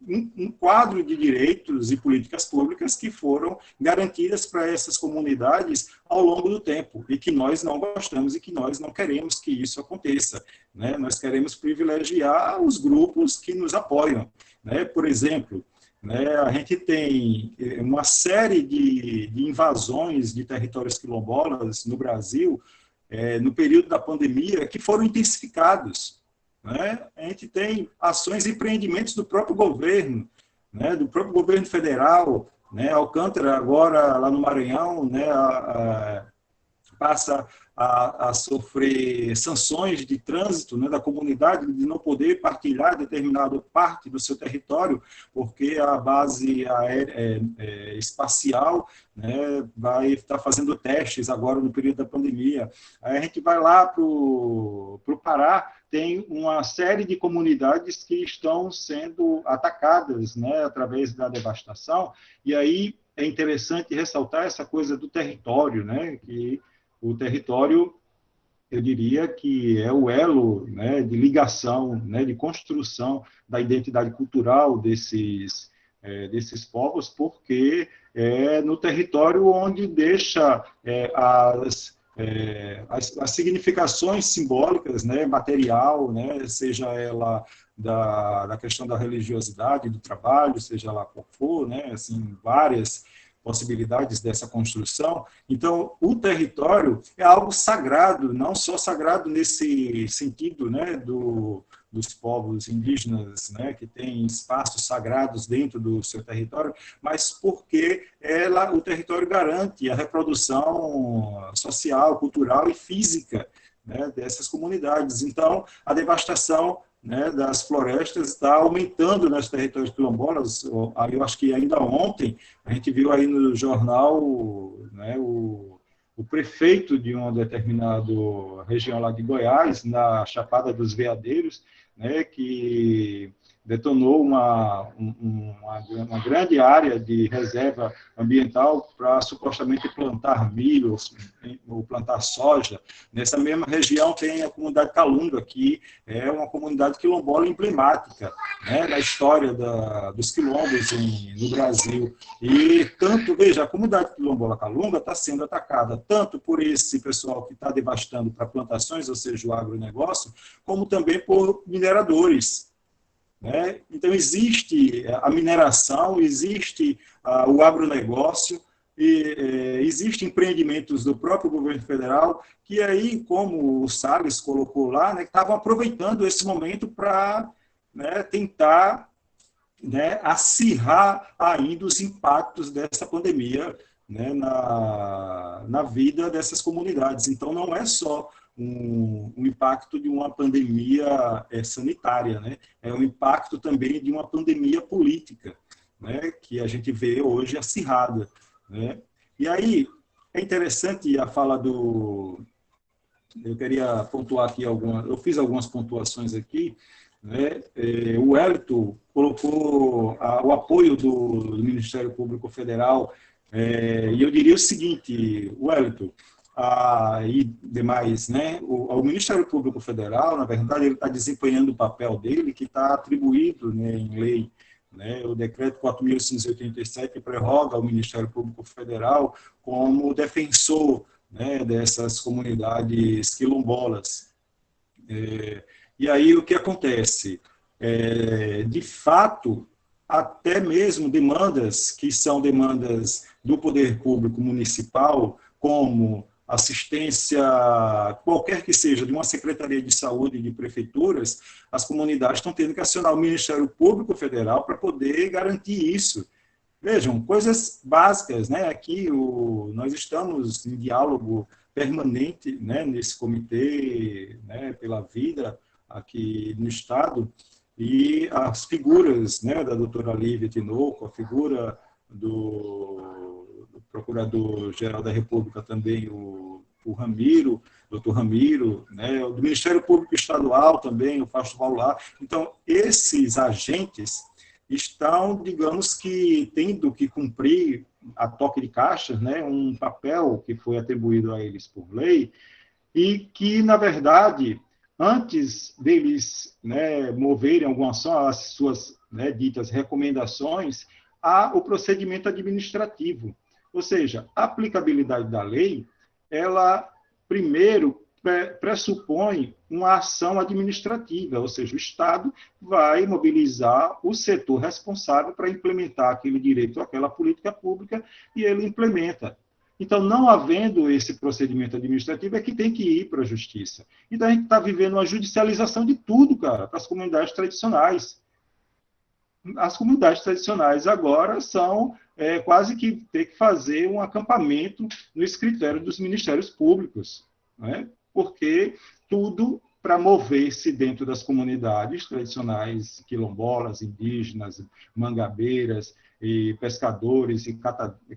um quadro de direitos e políticas públicas que foram garantidas para essas comunidades ao longo do tempo, e que nós não gostamos e que nós não queremos que isso aconteça, né? Nós queremos privilegiar os grupos que nos apoiam, né? Por exemplo, né, a gente tem uma série de invasões de territórios quilombolas no Brasil, no período da pandemia que foram intensificados, né? A gente tem ações e empreendimentos do próprio governo, né? Do próprio governo federal, né? Alcântara, agora, lá no Maranhão, né? Passa a sofrer sanções de trânsito, né, da comunidade, de não poder partilhar determinada parte do seu território, porque a base espacial, né, vai estar fazendo testes agora no período da pandemia. Aí a gente vai lá para o Pará, tem uma série de comunidades que estão sendo atacadas, né, através da devastação, e aí é interessante ressaltar essa coisa do território, né, que o território, eu diria que é o elo, né, de ligação, né, de construção da identidade cultural desses povos, porque é no território onde deixa as significações simbólicas, né, material, né, seja ela da questão da religiosidade, do trabalho, seja lá qual for, né, assim, várias possibilidades dessa construção. Então, o território é algo sagrado, não só sagrado nesse sentido, né, dos povos indígenas, né, que têm espaços sagrados dentro do seu território, mas porque o território garante a reprodução social, cultural e física, né, dessas comunidades. Então, a devastação, né, das florestas está aumentando nos territórios quilombolas. Eu acho que ainda ontem a gente viu aí no jornal, né, o prefeito de uma determinada região lá de Goiás, na Chapada dos Veadeiros, né, que detonou uma grande área de reserva ambiental para supostamente plantar milho ou plantar soja. Nessa mesma região tem a comunidade Calunga, que é uma comunidade quilombola emblemática, né, da história dos quilombos no Brasil. E tanto, veja, a comunidade quilombola Calunga está sendo atacada tanto por esse pessoal que está devastando para plantações, ou seja, o agronegócio, como também por mineradores. Né? Então, existe a mineração, existe o agronegócio, e existem empreendimentos do próprio governo federal que aí, como o Salles colocou lá, né, estavam aproveitando esse momento para, né, tentar, né, acirrar ainda os impactos dessa pandemia, né, na vida dessas comunidades. Então, não é só um impacto de uma pandemia sanitária, né? É um impacto também de uma pandemia política, né, que a gente vê hoje acirrada, né? E aí, é interessante a fala eu queria pontuar aqui eu fiz algumas pontuações aqui, né? O Wellington colocou o apoio do Ministério Público Federal, e eu diria o seguinte, Wellington, e demais, né? O Ministério Público Federal, na verdade, ele está desempenhando o papel dele, que está atribuído, né, em lei, né? O decreto 4.887 prorroga o Ministério Público Federal como defensor, né, dessas comunidades quilombolas. E aí o que acontece? De fato, até mesmo demandas que são demandas do poder público municipal, como assistência, qualquer que seja, de uma Secretaria de Saúde e de prefeituras, as comunidades estão tendo que acionar o Ministério Público Federal para poder garantir isso. Vejam, coisas básicas, né? Aqui nós estamos em diálogo permanente, né, nesse comitê, né, pela vida aqui no Estado, e as figuras, né, da doutora Lívia Tinoco, a figura do Procurador-Geral da República também, o Ramiro, doutor Ramiro, né, do Ministério Público Estadual também, o Fausto Vaular. Então, esses agentes estão, digamos que, tendo que cumprir a toque de caixa, né, um papel que foi atribuído a eles por lei, e que, na verdade, antes deles, né, moverem alguma ação, as suas, né, ditas recomendações, há o procedimento administrativo. Ou seja, a aplicabilidade da lei, ela, primeiro, pressupõe uma ação administrativa, ou seja, o Estado vai mobilizar o setor responsável para implementar aquele direito, aquela política pública, e ele implementa. Então, não havendo esse procedimento administrativo, é que tem que ir para a justiça. Então, a gente está vivendo uma judicialização de tudo, cara, para as comunidades tradicionais. As comunidades tradicionais agora são quase que ter que fazer um acampamento no escritório dos ministérios públicos, né? Porque tudo para mover-se dentro das comunidades tradicionais, quilombolas, indígenas, mangabeiras, e pescadores, e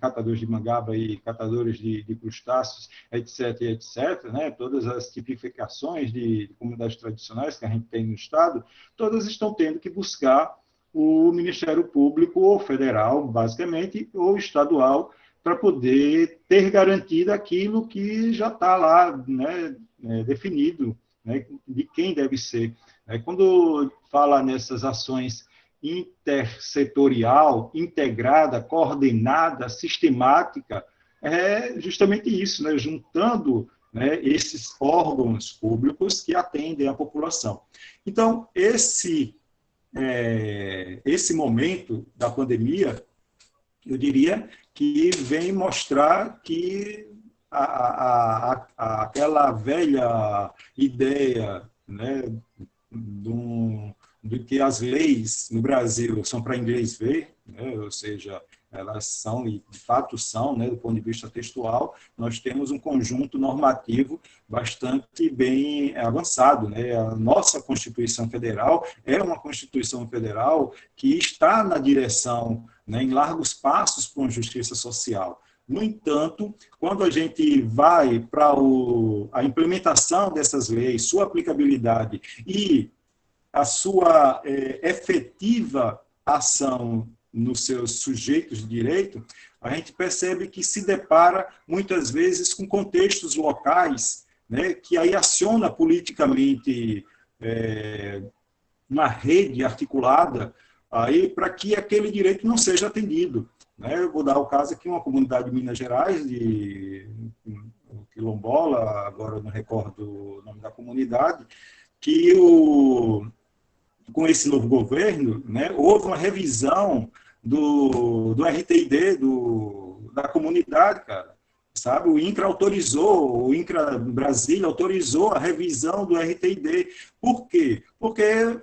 catadores de mangaba, e catadores de crustáceos, etc., etc., né? Todas as tipificações de comunidades tradicionais que a gente tem no Estado, todas estão tendo que buscar o Ministério Público, ou federal, basicamente, ou estadual, para poder ter garantido aquilo que já está lá, né, definido, né, de quem deve ser. Quando fala nessas ações intersetorial, integrada, coordenada, sistemática, é justamente isso, né, juntando, né, esses órgãos públicos que atendem a população. Então, esse momento da pandemia, eu diria que vem mostrar que aquela velha ideia, né, de que as leis no Brasil são para inglês ver, né, ou seja, elas são, e de fato são, né, do ponto de vista textual, nós temos um conjunto normativo bastante bem avançado, né? A nossa Constituição Federal é uma Constituição Federal que está na direção, né, em largos passos para uma justiça social. No entanto, quando a gente vai para a implementação dessas leis, sua aplicabilidade e a sua efetiva ação nos seus sujeitos de direito, a gente percebe que se depara muitas vezes com contextos locais, né, que aí aciona politicamente uma rede articulada aí para que aquele direito não seja atendido. Né? Eu vou dar o caso aqui, uma comunidade de Minas Gerais, de quilombola, agora eu não recordo o nome da comunidade, que com esse novo governo, né, houve uma revisão do RTID da comunidade, cara. Sabe? O INCRA autorizou, o INCRA Brasília autorizou a revisão do RTID. Por quê? Porque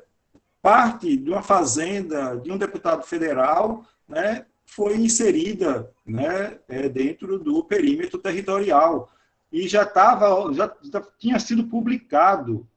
parte de uma fazenda de um deputado federal, né, foi inserida, né, dentro do perímetro territorial. E já tinha sido publicado,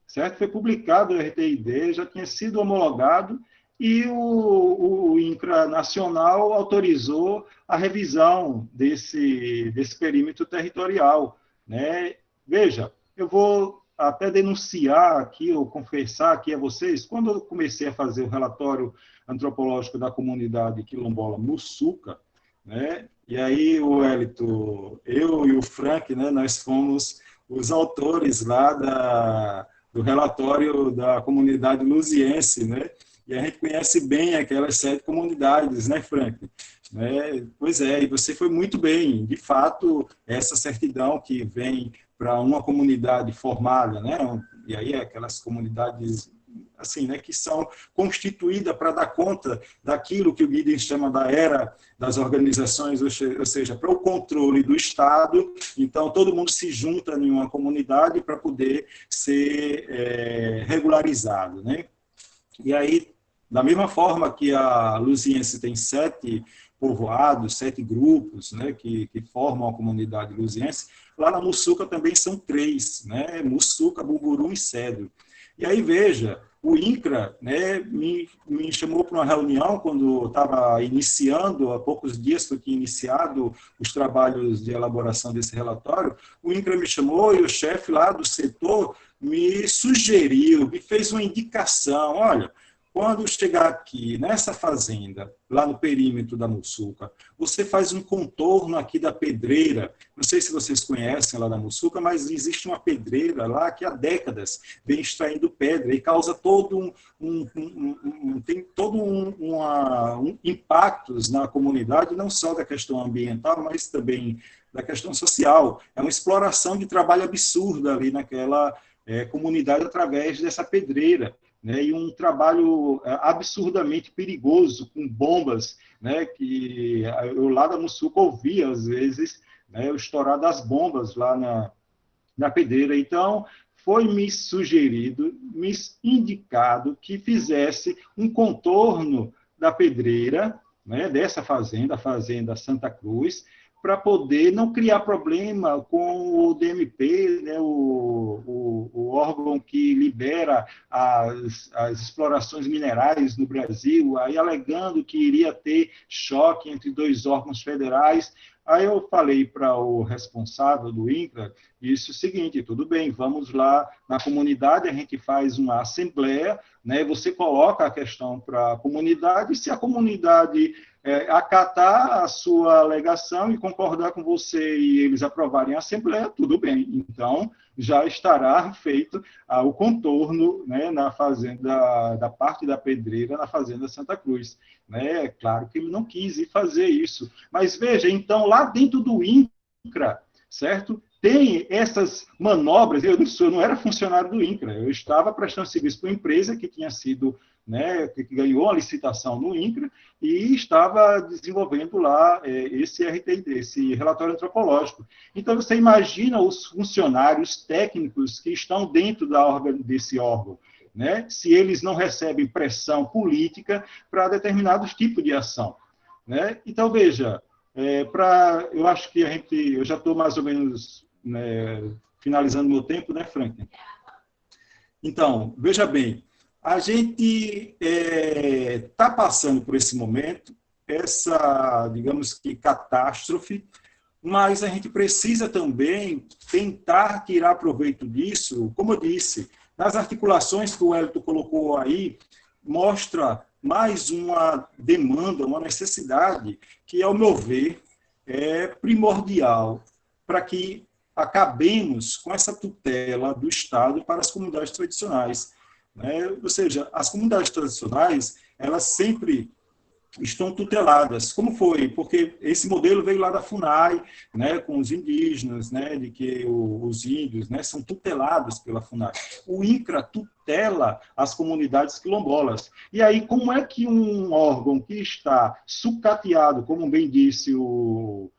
certo? Foi publicado o RTID, já tinha sido homologado, e o INCRA Nacional autorizou a revisão desse perímetro territorial. Né? Veja, eu vou até denunciar aqui, ou confessar aqui a vocês, quando eu comecei a fazer o relatório antropológico da comunidade quilombola Mussuca, né? E aí o Wellington, eu e o Frank, né, nós fomos os autores lá do relatório da comunidade luziense, né? E a gente conhece bem aquelas 7 comunidades, né, Frank? Pois é, e você foi muito bem. De fato, essa certidão que vem para uma comunidade formada, né? E aí aquelas comunidades assim, né, que são constituídas para dar conta daquilo que o Giddens chama da era das organizações, ou seja, para o controle do Estado. Então, todo mundo se junta em uma comunidade para poder ser regularizado, né? E aí, da mesma forma que a luziense tem 7 povoados, 7 grupos, né, que formam a comunidade luziense, lá na Mussuca também são 3, né, Mussuca, Bumburum e Cedro. E aí, veja, o INCRA, né, me chamou para uma reunião quando eu estava iniciando, há poucos dias que eu tinha iniciado os trabalhos de elaboração desse relatório. O INCRA me chamou e o chefe lá do setor me sugeriu, me fez uma indicação: olha, quando chegar aqui nessa fazenda, lá no perímetro da Mussuca, você faz um contorno aqui da pedreira. Não sei se vocês conhecem lá da Mussuca, mas existe uma pedreira lá que há décadas vem extraindo pedra e causa todo tem todo impactos na comunidade, não só da questão ambiental, mas também da questão social. É uma exploração de trabalho absurda ali naquela comunidade através dessa pedreira. Né, e um trabalho absurdamente perigoso, com bombas, né, que eu lá da Mussuca ouvia, às vezes, né, o estourar das bombas lá na pedreira. Então, foi-me sugerido, me indicado que fizesse um contorno da pedreira, né, dessa fazenda, a Fazenda Santa Cruz, para poder não criar problema com o DMP, né, o órgão que libera as explorações minerais no Brasil, aí alegando que iria ter choque entre dois órgãos federais. Aí eu falei para o responsável do INCRA, disse o seguinte: tudo bem, vamos lá na comunidade, a gente faz uma assembleia, né, você coloca a questão para a comunidade, e se a comunidade acatar a sua alegação e concordar com você e eles aprovarem a assembleia, tudo bem. Então, já estará feito o contorno, né, na fazenda, da parte da pedreira, na Fazenda Santa Cruz. Né? É claro que ele não quis ir fazer isso. Mas veja, então, lá dentro do INCRA, certo? Tem essas manobras. Eu não era funcionário do INCRA, eu estava prestando serviço para uma empresa que tinha sido, né, que ganhou a licitação no INCRA e estava desenvolvendo lá esse RTD, esse relatório antropológico. Então, você imagina os funcionários técnicos que estão dentro desse órgão, né, se eles não recebem pressão política para determinados tipos de ação. Né? Então, veja, eu acho que eu já estou mais ou menos, né, finalizando meu tempo, né, Frank? Então, veja bem, a gente está passando por esse momento, essa, digamos que, catástrofe, mas a gente precisa também tentar tirar proveito disso. Como eu disse, nas articulações que o Wellington colocou aí, mostra mais uma demanda, uma necessidade que, ao meu ver, é primordial para que acabemos com essa tutela do Estado para as comunidades tradicionais. Né? Ou seja, as comunidades tradicionais, elas sempre estão tuteladas. Como foi? Porque esse modelo veio lá da FUNAI, né, com os indígenas, né, de que os índios, né, são tutelados pela FUNAI. O INCRA tutela as comunidades quilombolas. E aí, como é que um órgão que está sucateado, como bem disse o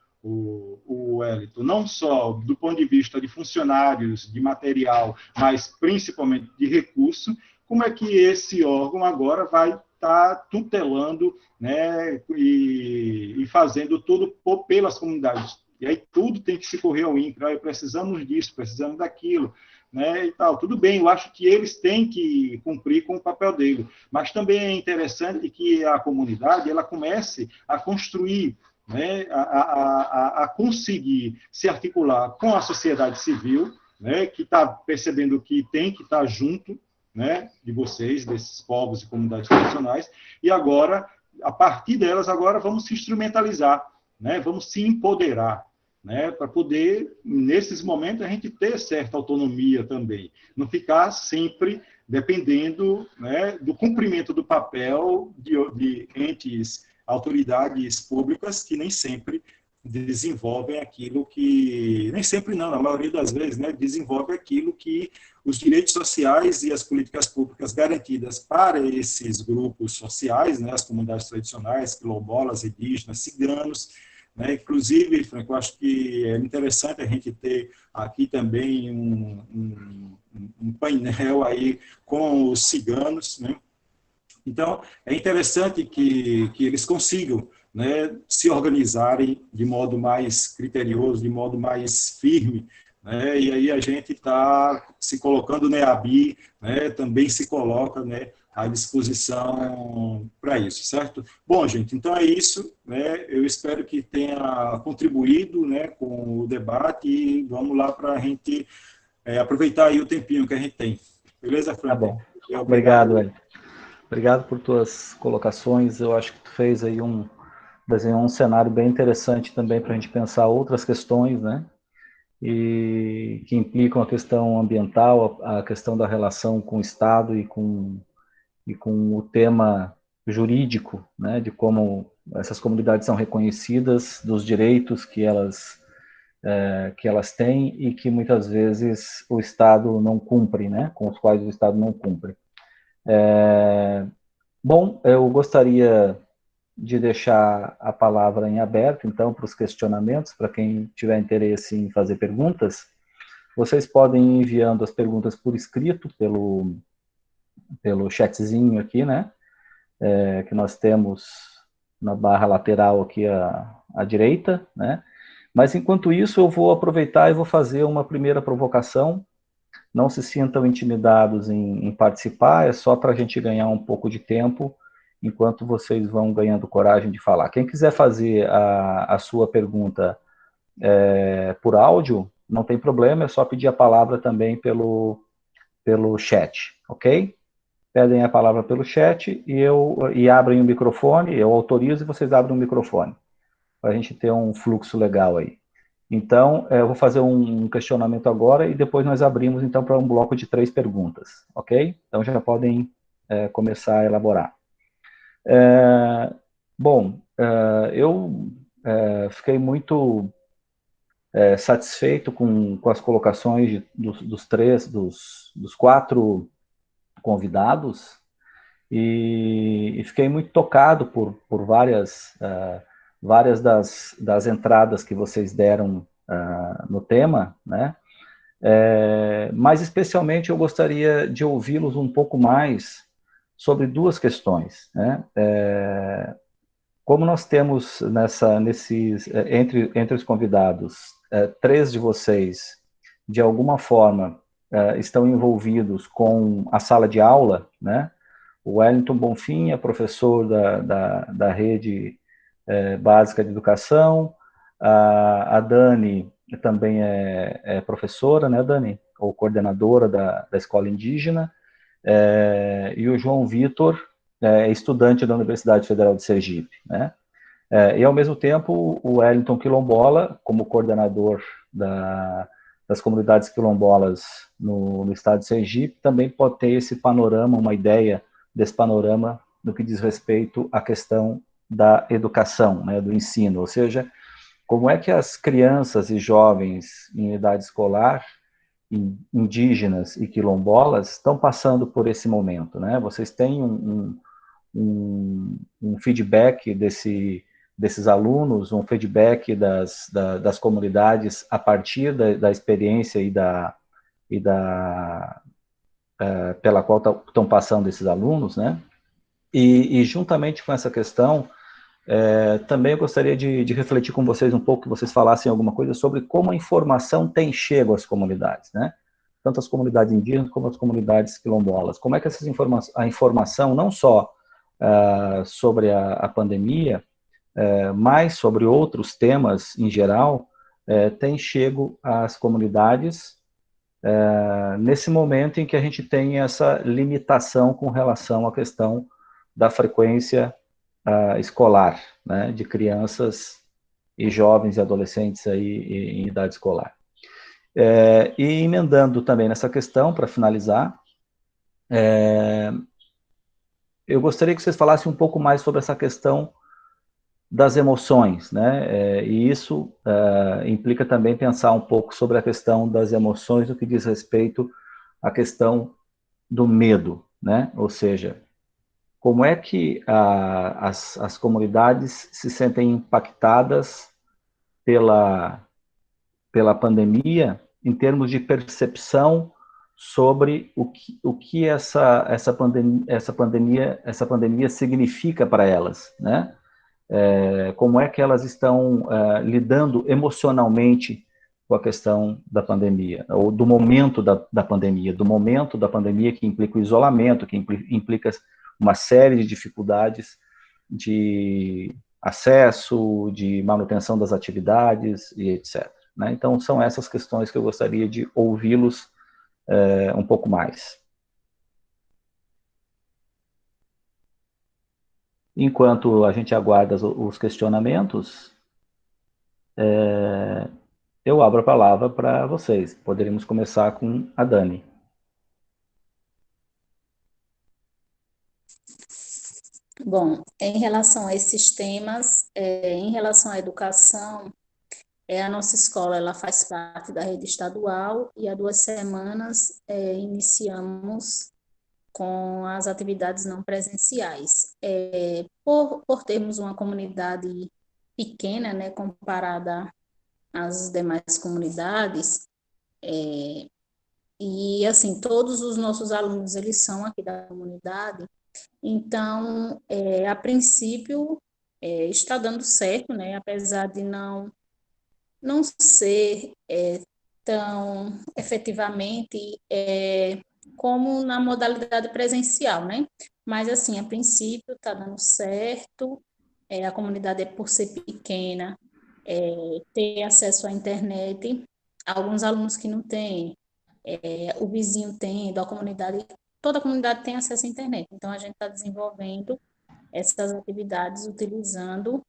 Wellington, não só do ponto de vista de funcionários, de material, mas principalmente de recurso, como é que esse órgão agora vai estar tutelando, né, e fazendo tudo pelas comunidades? E aí tudo tem que se correr ao INCRA, precisamos disso, precisamos daquilo, né, e tal. Tudo bem, eu acho que eles têm que cumprir com o papel dele, mas também é interessante que a comunidade ela comece a construir, né, a conseguir se articular com a sociedade civil, né, que está percebendo que tem que estar junto, né, de vocês, desses povos e comunidades tradicionais, e agora, a partir delas, agora vamos se instrumentalizar, né, vamos se empoderar, né, para poder, nesses momentos, a gente ter certa autonomia também, não ficar sempre dependendo, né, do cumprimento do papel de entes, autoridades públicas que nem sempre desenvolvem aquilo que, nem sempre não, na maioria das vezes, né, desenvolve aquilo que os direitos sociais e as políticas públicas garantidas para esses grupos sociais, né, as comunidades tradicionais, quilombolas, indígenas, ciganos, né, inclusive, Franco, eu acho que é interessante a gente ter aqui também um painel aí com os ciganos, né. Então, é interessante que eles consigam, né, se organizarem de modo mais criterioso, de modo mais firme, né, e aí a gente está se colocando, né, a BI, né, também se coloca, né, à disposição para isso, certo? Bom, gente, então é isso, né, eu espero que tenha contribuído, né, com o debate e vamos lá para a gente aproveitar aí o tempinho que a gente tem. Beleza, Fran? Tá bom. Obrigado, Hélio. Obrigado por tuas colocações. Eu acho que tu fez aí desenhou um cenário bem interessante também para a gente pensar outras questões, né? E que implicam a questão ambiental, a questão da relação com o Estado e com o tema jurídico, né? De como essas comunidades são reconhecidas, dos direitos que elas têm e que muitas vezes o Estado não cumpre, né? Com os quais o Estado não cumpre. Bom, eu gostaria de deixar a palavra em aberto, então, para os questionamentos, para quem tiver interesse em fazer perguntas. Vocês podem ir enviando as perguntas por escrito, pelo chatzinho aqui, né? Que nós temos na barra lateral aqui à direita, né? Mas, enquanto isso, eu vou aproveitar e vou fazer uma primeira provocação. Não se sintam intimidados em participar, é só para a gente ganhar um pouco de tempo, enquanto vocês vão ganhando coragem de falar. Quem quiser fazer a sua pergunta por áudio, não tem problema, é só pedir a palavra também pelo chat, ok? Pedem a palavra pelo chat e abrem o microfone, eu autorizo e vocês abrem o microfone, para a gente ter um fluxo legal aí. Então, eu vou fazer um questionamento agora e depois nós abrimos, então, para um bloco de 3 perguntas, ok? Então, já podem começar a elaborar. Bom, eu fiquei muito satisfeito com as colocações dos 4 convidados e fiquei muito tocado por várias das entradas que vocês deram no tema, né? Mas especialmente eu gostaria de ouvi-los um pouco mais sobre 2 questões, né? Como nós temos entre os convidados, 3 de vocês, de alguma forma, estão envolvidos com a sala de aula, né? O Wellington Bonfim é professor da rede básica de educação, a Dani também é professora, né, Dani? Ou coordenadora da escola indígena, e o João Vitor é estudante da Universidade Federal de Sergipe, né? E, ao mesmo tempo, o Wellington Quilombola, como coordenador das comunidades quilombolas no estado de Sergipe, também pode ter esse panorama, uma ideia desse panorama no que diz respeito à questão da educação, né, do ensino, ou seja, como é que as crianças e jovens em idade escolar, indígenas e quilombolas, estão passando por esse momento, né? Vocês têm um feedback desses alunos, um feedback das comunidades a partir da experiência pela qual estão passando esses alunos, né? E juntamente com essa questão, também eu gostaria de refletir com vocês um pouco, que vocês falassem alguma coisa sobre como a informação tem chego às comunidades, né? Tanto as comunidades indígenas como as comunidades quilombolas. Como é que a informação, não só sobre a pandemia, mas sobre outros temas em geral, tem chego às comunidades nesse momento em que a gente tem essa limitação com relação à questão da frequência escolar, né, de crianças e jovens e adolescentes aí em idade escolar. E emendando também nessa questão, para finalizar, eu gostaria que vocês falassem um pouco mais sobre essa questão das emoções, né? E isso implica também pensar um pouco sobre a questão das emoções no que diz respeito à questão do medo, né? Ou seja, como é que as comunidades se sentem impactadas pela pandemia em termos de percepção sobre o que essa pandemia significa para elas, né? Como é que elas estão lidando emocionalmente com a questão da pandemia, ou do momento da pandemia, que implica o isolamento, que implica uma série de dificuldades de acesso, de manutenção das atividades e etc. Né? Então, são essas questões que eu gostaria de ouvi-los um pouco mais. Enquanto a gente aguarda os questionamentos, eu abro a palavra para vocês. Poderíamos começar com a Dani. Bom, em relação a esses temas, em relação à educação, a nossa escola ela faz parte da rede estadual e há 2 semanas iniciamos com as atividades não presenciais. Por termos uma comunidade pequena, né, comparada às demais comunidades, e assim, todos os nossos alunos, eles são aqui da comunidade, então, a princípio, está dando certo, né, apesar de não ser tão efetivamente como na modalidade presencial, né? Mas, assim, a princípio está dando certo, a comunidade, por ser pequena, ter acesso à internet, alguns alunos que não têm, o vizinho tendo, a comunidade, toda a comunidade tem acesso à internet, então a gente está desenvolvendo essas atividades utilizando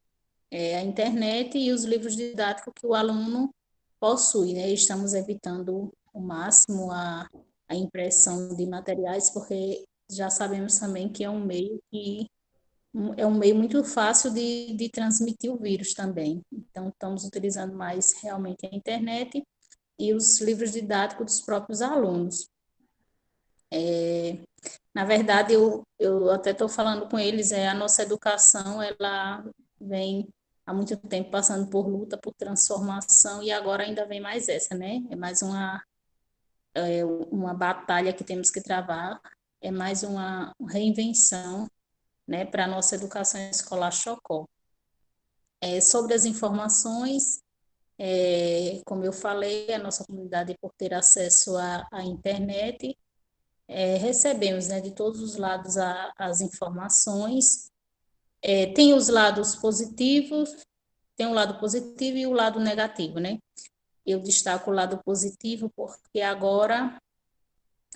a internet e os livros didáticos que o aluno possui, né? Estamos evitando o máximo a impressão de materiais, porque já sabemos também que é um meio muito fácil de transmitir o vírus também. Então, estamos utilizando mais realmente a internet e os livros didáticos dos próprios alunos. Na verdade, eu até estou falando com eles, a nossa educação, ela vem há muito tempo passando por luta, por transformação, e agora ainda vem mais essa, né? É mais uma batalha que temos que travar, é mais uma reinvenção, né, para a nossa educação escolar Chocó. Sobre as informações, como eu falei, a nossa comunidade, por ter acesso à internet, recebemos, né, de todos os lados as informações. Tem os lados positivos, tem o lado positivo e o lado negativo, né? Eu destaco o lado positivo porque agora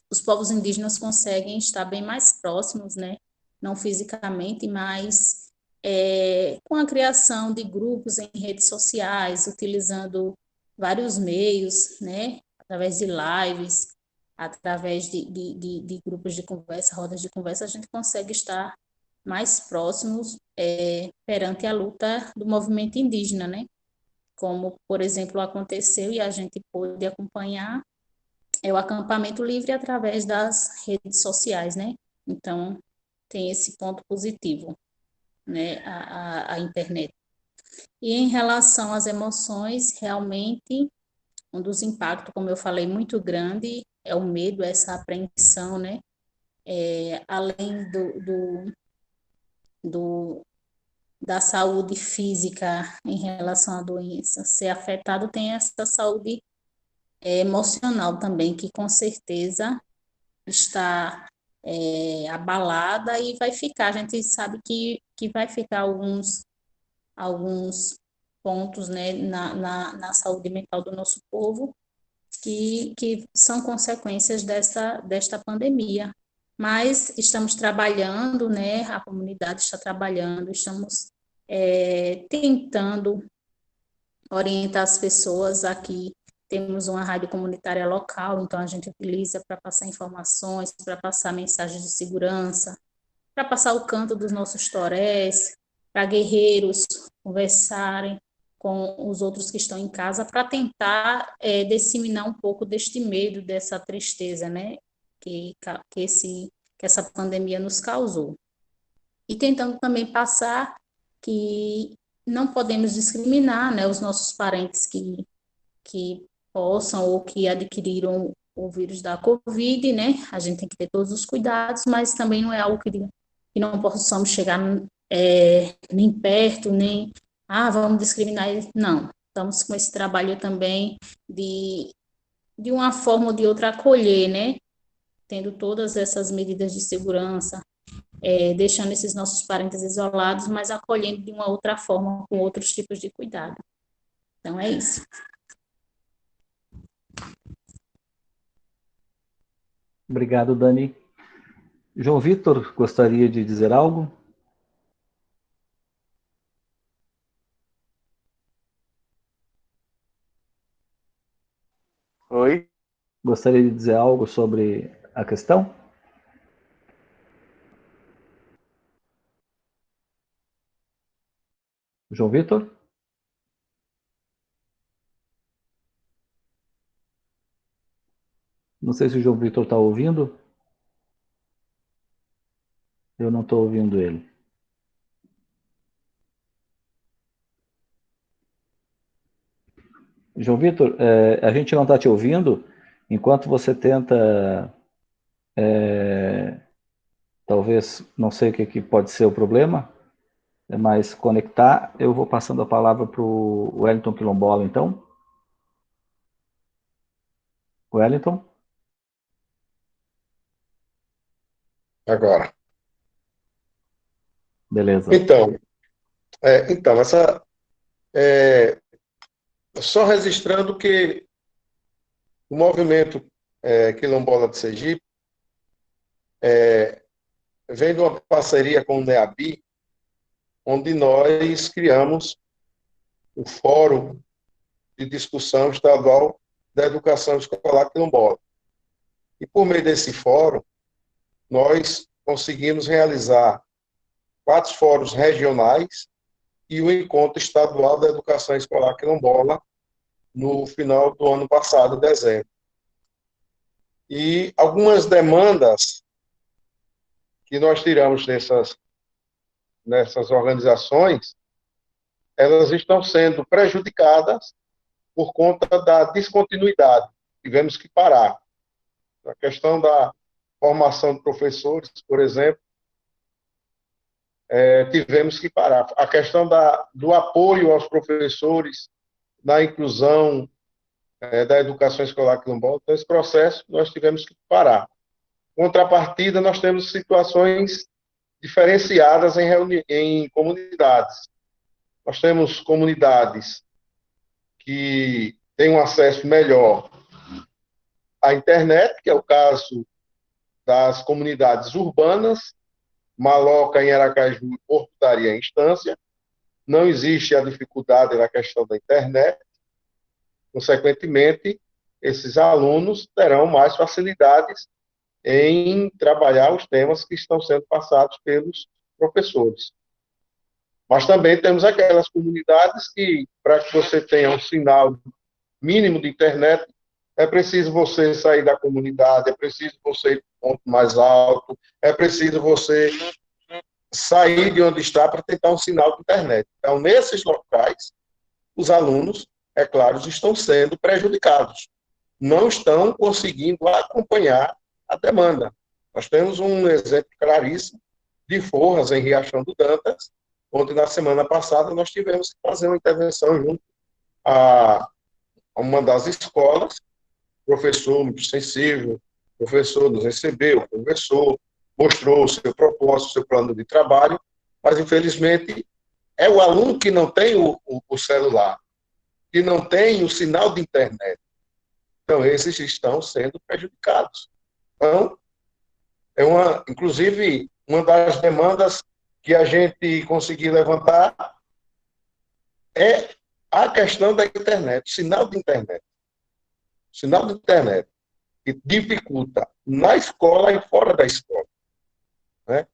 os povos indígenas conseguem estar bem mais próximos, né? Não fisicamente, mas com a criação de grupos em redes sociais, utilizando vários meios, né? Através de lives, através de grupos de conversa, rodas de conversa, a gente consegue estar mais próximos perante a luta do movimento indígena, né? Como, por exemplo, aconteceu e a gente pôde acompanhar o acampamento livre através das redes sociais, né? Então, tem esse ponto positivo, né? A internet. E em relação às emoções, realmente, um dos impactos, como eu falei, muito grande é o medo, essa apreensão, né? Além do, da saúde física em relação à doença ser afetado, tem essa saúde emocional também, que com certeza está abalada e vai ficar. A gente sabe que vai ficar alguns pontos, né, na saúde mental do nosso povo que são consequências desta pandemia. Mas estamos trabalhando, né, a comunidade está trabalhando, estamos tentando orientar as pessoas. Aqui temos uma rádio comunitária local, então a gente utiliza para passar informações, para passar mensagens de segurança, para passar o canto dos nossos torés, para guerreiros conversarem com os outros que estão em casa, para tentar disseminar um pouco deste medo, dessa tristeza, né, que essa pandemia nos causou. E tentando também passar que não podemos discriminar, né, os nossos parentes que possam ou que adquiriram o vírus da Covid, né? A gente tem que ter todos os cuidados, mas também não é algo que não possamos chegar nem perto, nem, vamos discriminar eles. Não, estamos com esse trabalho também de uma forma ou de outra acolher, né? Tendo todas essas medidas de segurança, deixando esses nossos parentes isolados, mas acolhendo de uma outra forma, com outros tipos de cuidado. Então, é isso. Obrigado, Dani. João Vitor, gostaria de dizer algo? Oi? Gostaria de dizer algo sobre a questão? João Vitor? Não sei se o João Vitor está ouvindo. Eu não estou ouvindo ele. João Vitor, a gente não está te ouvindo. Enquanto você tenta, talvez, não sei o que pode ser o problema, mas conectar, eu vou passando a palavra para o Wellington Quilombola, então. Wellington? Agora. Beleza. Então, só registrando que o movimento Quilombola de Sergipe vem de uma parceria com o NEABI, onde nós criamos o Fórum de Discussão Estadual da Educação Escolar Quilombola. E por meio desse fórum, nós conseguimos realizar 4 fóruns regionais e o Encontro Estadual da Educação Escolar Quilombola no final do ano passado, dezembro. E algumas demandas que nós tiramos nessas organizações, elas estão sendo prejudicadas por conta da descontinuidade. Tivemos que parar. A questão da formação de professores, por exemplo, tivemos que parar. A questão do apoio aos professores na inclusão da educação escolar quilombola, então esse processo nós tivemos que parar. Contrapartida, nós temos situações diferenciadas em comunidades. Nós temos comunidades que têm um acesso melhor à internet, que é o caso das comunidades urbanas, Maloca em Aracaju e Portaria em Estância. Não existe a dificuldade na questão da internet. Consequentemente, esses alunos terão mais facilidades em trabalhar os temas que estão sendo passados pelos professores. Mas também temos aquelas comunidades que, para que você tenha um sinal mínimo de internet, é preciso você sair da comunidade, é preciso você ir para um ponto mais alto, é preciso você sair de onde está para tentar um sinal de internet. Então, nesses locais, os alunos, é claro, estão sendo prejudicados. Não estão conseguindo acompanhar a demanda. Nós temos um exemplo claríssimo de Forras, em Riachão do Dantas, onde na semana passada nós tivemos que fazer uma intervenção junto a uma das escolas, professor muito sensível, professor nos recebeu, conversou, mostrou o seu propósito, o seu plano de trabalho, mas infelizmente é o aluno que não tem o celular, que não tem o sinal de internet. Então, esses estão sendo prejudicados. Então, inclusive, uma das demandas que a gente conseguiu levantar é a questão da internet, sinal de internet. Sinal de internet que dificulta na escola e fora da escola. Né?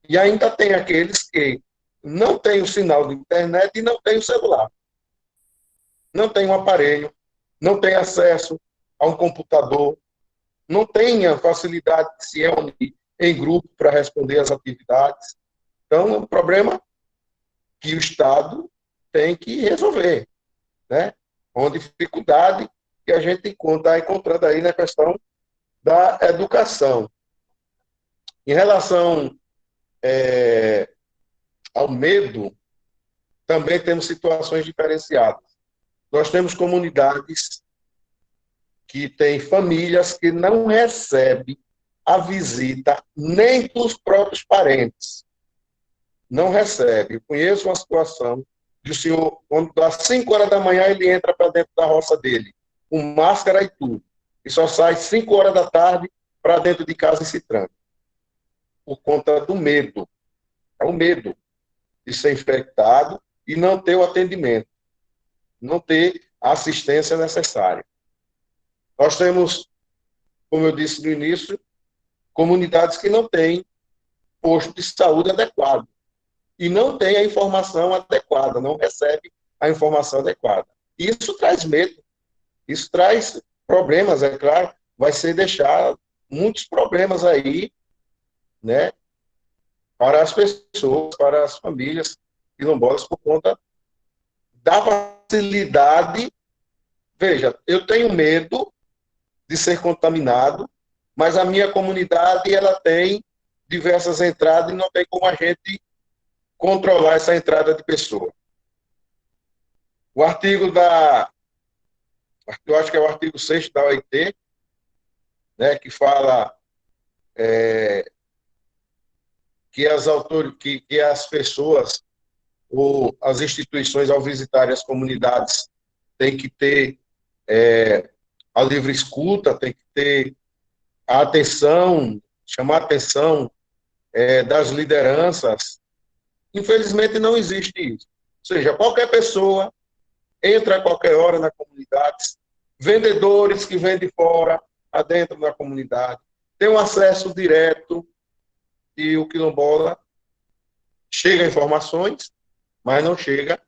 E ainda tem aqueles que não têm o sinal de internet e não têm o celular. Não tem um aparelho, não tem acesso a um computador, não tem a facilidade de se reunir em grupo para responder às atividades. Então, é um problema que o Estado tem que resolver, né? Uma dificuldade que a gente está encontrando aí na questão da educação. Em relação ao medo, também temos situações diferenciadas. Nós temos comunidades que têm famílias que não recebem a visita nem dos próprios parentes. Não recebe. Eu conheço uma situação de o senhor, quando às 5 horas da manhã, ele entra para dentro da roça dele, com máscara e tudo, e só sai 5 horas da tarde para dentro de casa e se tranca. Por conta do medo. É o medo de ser infectado e não ter o atendimento, não ter a assistência necessária. Nós temos, como eu disse no início, comunidades que não têm posto de saúde adequado e não tem a informação adequada, não recebe a informação adequada. Isso traz medo, isso traz problemas, é claro, vai ser deixar muitos problemas aí, né, para as pessoas, para as famílias quilombolas, por conta da facilidade. Veja, eu tenho medo de ser contaminado, mas a minha comunidade ela tem diversas entradas e não tem como a gente controlar essa entrada de pessoa. O artigo eu acho que é o artigo 6º da OIT, né, que fala que as pessoas ou as instituições, ao visitarem as comunidades, têm que ter a livre escuta, tem que ter a atenção, chamar a atenção das lideranças. Infelizmente, não existe isso. Ou seja, qualquer pessoa entra a qualquer hora na comunidade, vendedores que vêm de fora, adentro da comunidade, tem um acesso direto e o quilombola chega a informações, mas não chega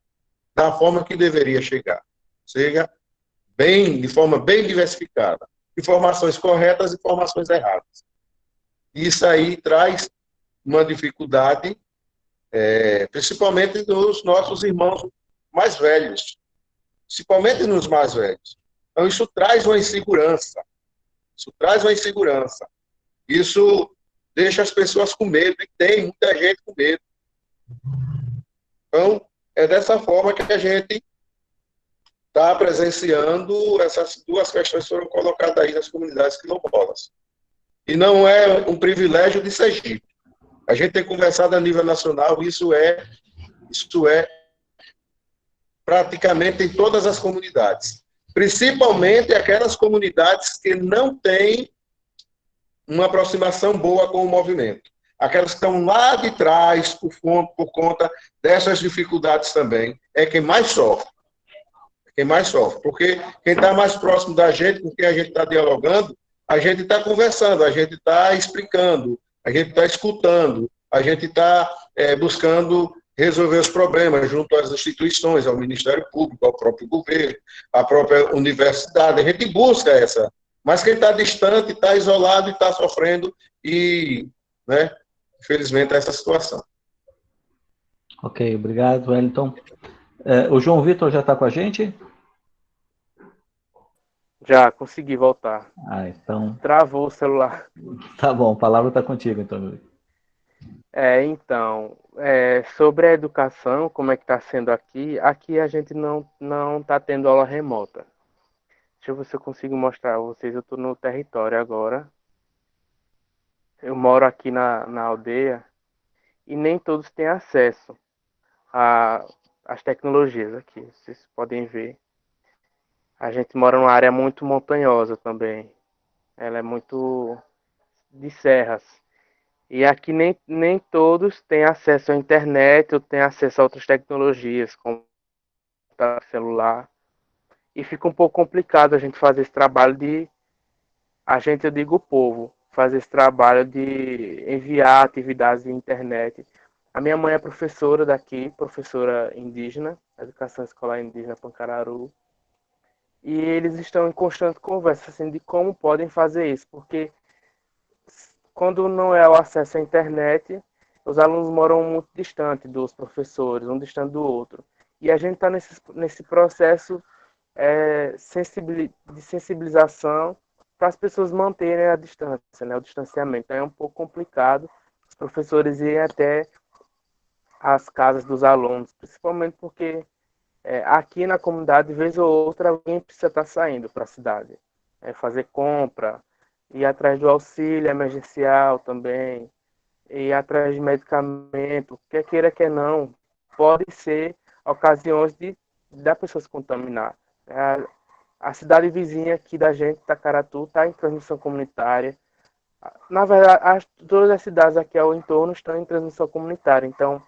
da forma que deveria chegar. Chega de forma bem diversificada. Informações corretas e informações erradas. Isso aí traz uma dificuldade, principalmente nos nossos irmãos mais velhos. Principalmente nos mais velhos. Então, isso traz uma insegurança. Isso deixa as pessoas com medo, e tem muita gente com medo. Então, é dessa forma que a gente está presenciando essas duas questões que foram colocadas aí nas comunidades quilombolas. E não é um privilégio de Sergipe. A gente tem conversado a nível nacional, isso é praticamente em todas as comunidades. Principalmente aquelas comunidades que não têm uma aproximação boa com o movimento. Aquelas que estão lá de trás, por conta dessas dificuldades também, é quem mais sofre. Porque quem está mais próximo da gente, com quem a gente está dialogando, a gente está conversando, a gente está explicando, a gente está escutando, a gente está buscando resolver os problemas junto às instituições, ao Ministério Público, ao próprio governo, à própria universidade. A gente busca essa. Mas quem está distante, está isolado e está sofrendo e, né, infelizmente, é essa situação. Ok, obrigado, Wellington. O João Vitor já está com a gente? Já consegui voltar. Então... Travou o celular. Tá bom, a palavra está contigo, então. Sobre a educação, como é que está sendo aqui? Aqui a gente não está tendo aula remota. Deixa eu ver se eu consigo mostrar a vocês. Eu estou no território agora. Eu moro aqui na aldeia e nem todos têm acesso às tecnologias aqui. Vocês podem ver. A gente mora numa área muito montanhosa também. Ela é muito de serras. E aqui nem todos têm acesso à internet ou têm acesso a outras tecnologias, como celular. E fica um pouco complicado a gente fazer esse trabalho eu digo o povo, fazer esse trabalho de enviar atividades de internet. A minha mãe é professora daqui, professora indígena, Educação Escolar Indígena Pancararu. E eles estão em constante conversa assim, de como podem fazer isso, porque quando não é o acesso à internet, os alunos moram muito distante dos professores, um distante do outro. E a gente está nesse processo de sensibilização para as pessoas manterem a distância, né, o distanciamento. Então, é um pouco complicado os professores irem até as casas dos alunos, principalmente porque aqui na comunidade, de vez ou outra, alguém precisa estar saindo para a cidade, fazer compra, ir atrás do auxílio emergencial também, ir atrás de medicamento, quer queira, quer não, pode ser ocasiões da pessoa se contaminar. A cidade vizinha aqui da gente, Tacaratu, está em transmissão comunitária. Na verdade, todas as cidades aqui ao entorno estão em transmissão comunitária, então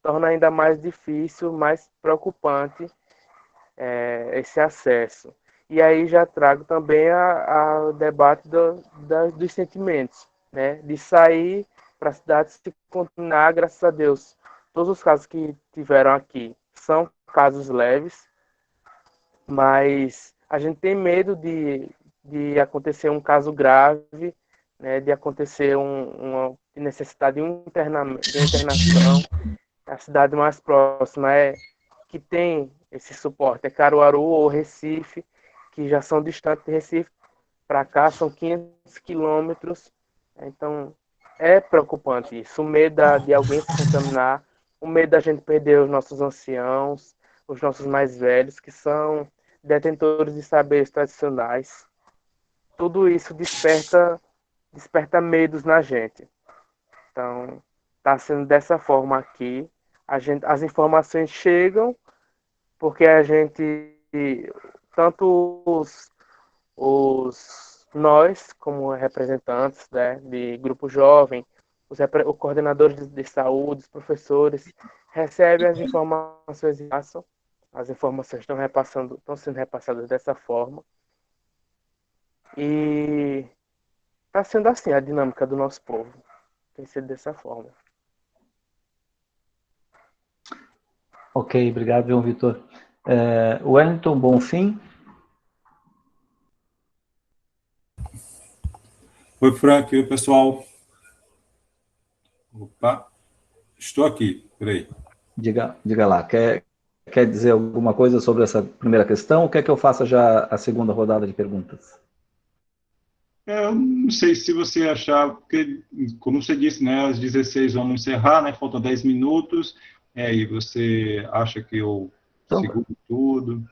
torna ainda mais difícil, mais preocupante esse acesso. E aí já trago também o debate dos sentimentos, né? De sair para a cidade se contaminar, graças a Deus. Todos os casos que tiveram aqui são casos leves, mas a gente tem medo de acontecer um caso grave, né? De acontecer de necessidade de de uma internação. A cidade mais próxima que tem esse suporte é Caruaru ou Recife, que já são distantes de Recife para cá, são 500 quilômetros. Então, é preocupante isso, o medo de alguém se contaminar, o medo da gente perder os nossos anciãos, os nossos mais velhos, que são detentores de saberes tradicionais. Tudo isso desperta medos na gente. Então, está sendo dessa forma aqui. As informações chegam porque a gente, tanto nós, como representantes, né, de grupo jovem, os coordenadores de saúde, os professores, recebem as informações e passam. As informações estão sendo repassadas dessa forma. E está sendo assim a dinâmica do nosso povo. Tem sido dessa forma. Ok, obrigado, João Vitor. Wellington Bonfim. Oi, Frank. Oi, pessoal. Opa, estou aqui. Peraí. Diga lá, quer dizer alguma coisa sobre essa primeira questão ou quer que eu faça já a segunda rodada de perguntas? Eu não sei se você achar, porque, como você disse, né, às 16 vamos encerrar, né, faltam 10 minutos, e você acha que eu seguro tudo?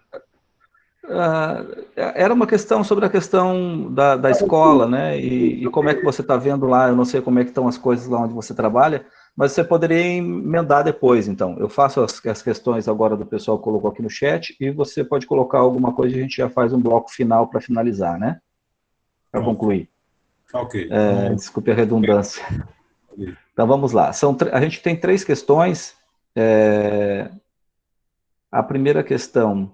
Era uma questão sobre a questão da escola, né, e como é que você está vendo lá, eu não sei como é que estão as coisas lá onde você trabalha, mas você poderia emendar depois, então. Eu faço as questões agora do pessoal que colocou aqui no chat, e você pode colocar alguma coisa e a gente já faz um bloco final para finalizar, né? Para concluir. Ok. Desculpe a redundância. Então, vamos lá. A gente tem 3 questões. A primeira questão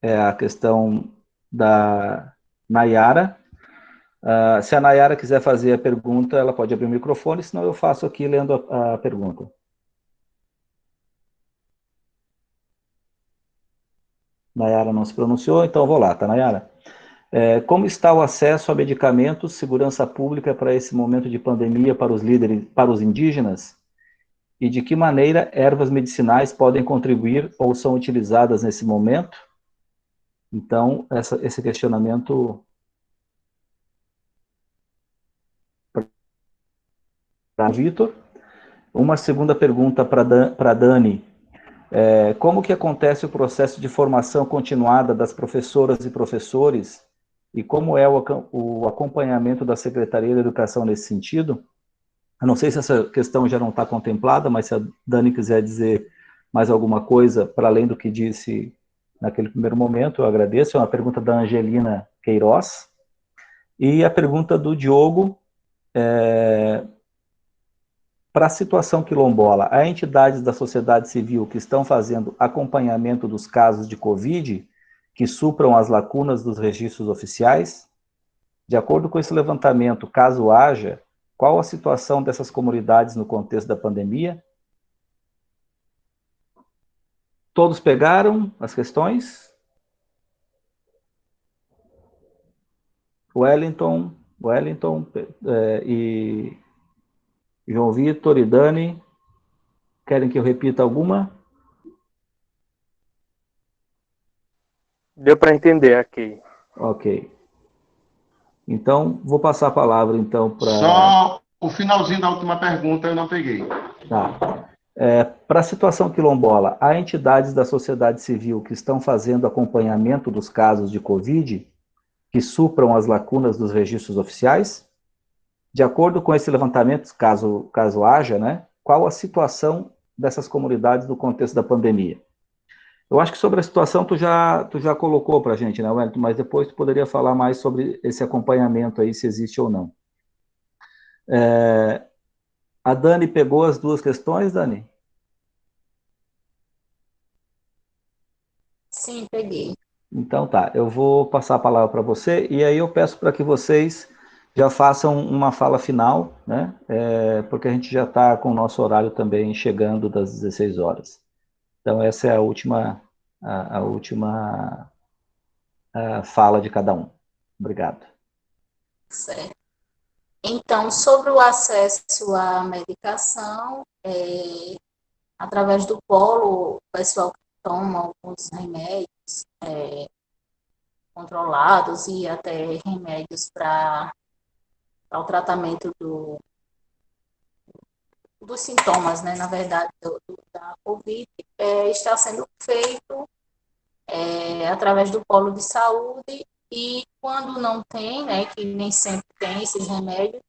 é a questão da Nayara. Se a Nayara quiser fazer a pergunta, ela pode abrir o microfone, senão eu faço aqui lendo a pergunta. Nayara não se pronunciou, então eu vou lá, tá, Nayara? Como está o acesso a medicamentos, segurança pública para esse momento de pandemia para os líderes, para os indígenas? E de que maneira ervas medicinais podem contribuir ou são utilizadas nesse momento? Então, esse questionamento para Vitor. Uma segunda pergunta para Dani. Como que acontece o processo de formação continuada das professoras e professores e como é o acompanhamento da Secretaria da Educação nesse sentido? Eu não sei se essa questão já não está contemplada, mas se a Dani quiser dizer mais alguma coisa para além do que disse naquele primeiro momento, eu agradeço. É uma pergunta da Angelina Queiroz. E a pergunta do Diogo, para a situação quilombola, há entidades da sociedade civil que estão fazendo acompanhamento dos casos de Covid que supram as lacunas dos registros oficiais? De acordo com esse levantamento, caso haja, qual a situação dessas comunidades no contexto da pandemia? Todos pegaram as questões? Wellington e João Vitor e Dani, querem que eu repita alguma? Deu para entender aqui. Ok. Então, vou passar a palavra, então, para... Só o finalzinho da última pergunta eu não peguei. Tá. Para a situação quilombola, há entidades da sociedade civil que estão fazendo acompanhamento dos casos de Covid que supram as lacunas dos registros oficiais? De acordo com esse levantamento, caso haja, né, qual a situação dessas comunidades no contexto da pandemia? Eu acho que sobre a situação tu já colocou para a gente, né, Wellington, mas depois tu poderia falar mais sobre esse acompanhamento aí, se existe ou não. A Dani pegou as 2 questões, Dani? Sim, peguei. Então tá, eu vou passar a palavra para você e aí eu peço para que vocês já façam uma fala final, né? Porque a gente já está com o nosso horário também chegando das 16 horas. Então essa é a última fala de cada um. Obrigado. Certo. Então, sobre o acesso à medicação, através do polo, o pessoal que toma alguns remédios controlados e até remédios para o tratamento dos sintomas, né, na verdade, da Covid, está sendo feito através do polo de saúde, e quando não tem, né, que nem sempre tem esses remédios,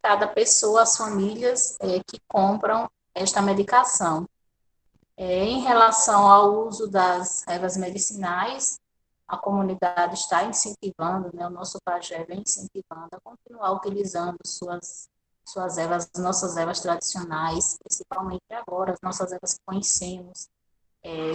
cada pessoa, as famílias que compram esta medicação. Em relação ao uso das ervas medicinais, a comunidade está incentivando, né, o nosso pajé vem incentivando a continuar utilizando suas ervas, nossas ervas tradicionais, principalmente agora, as nossas ervas que conhecemos,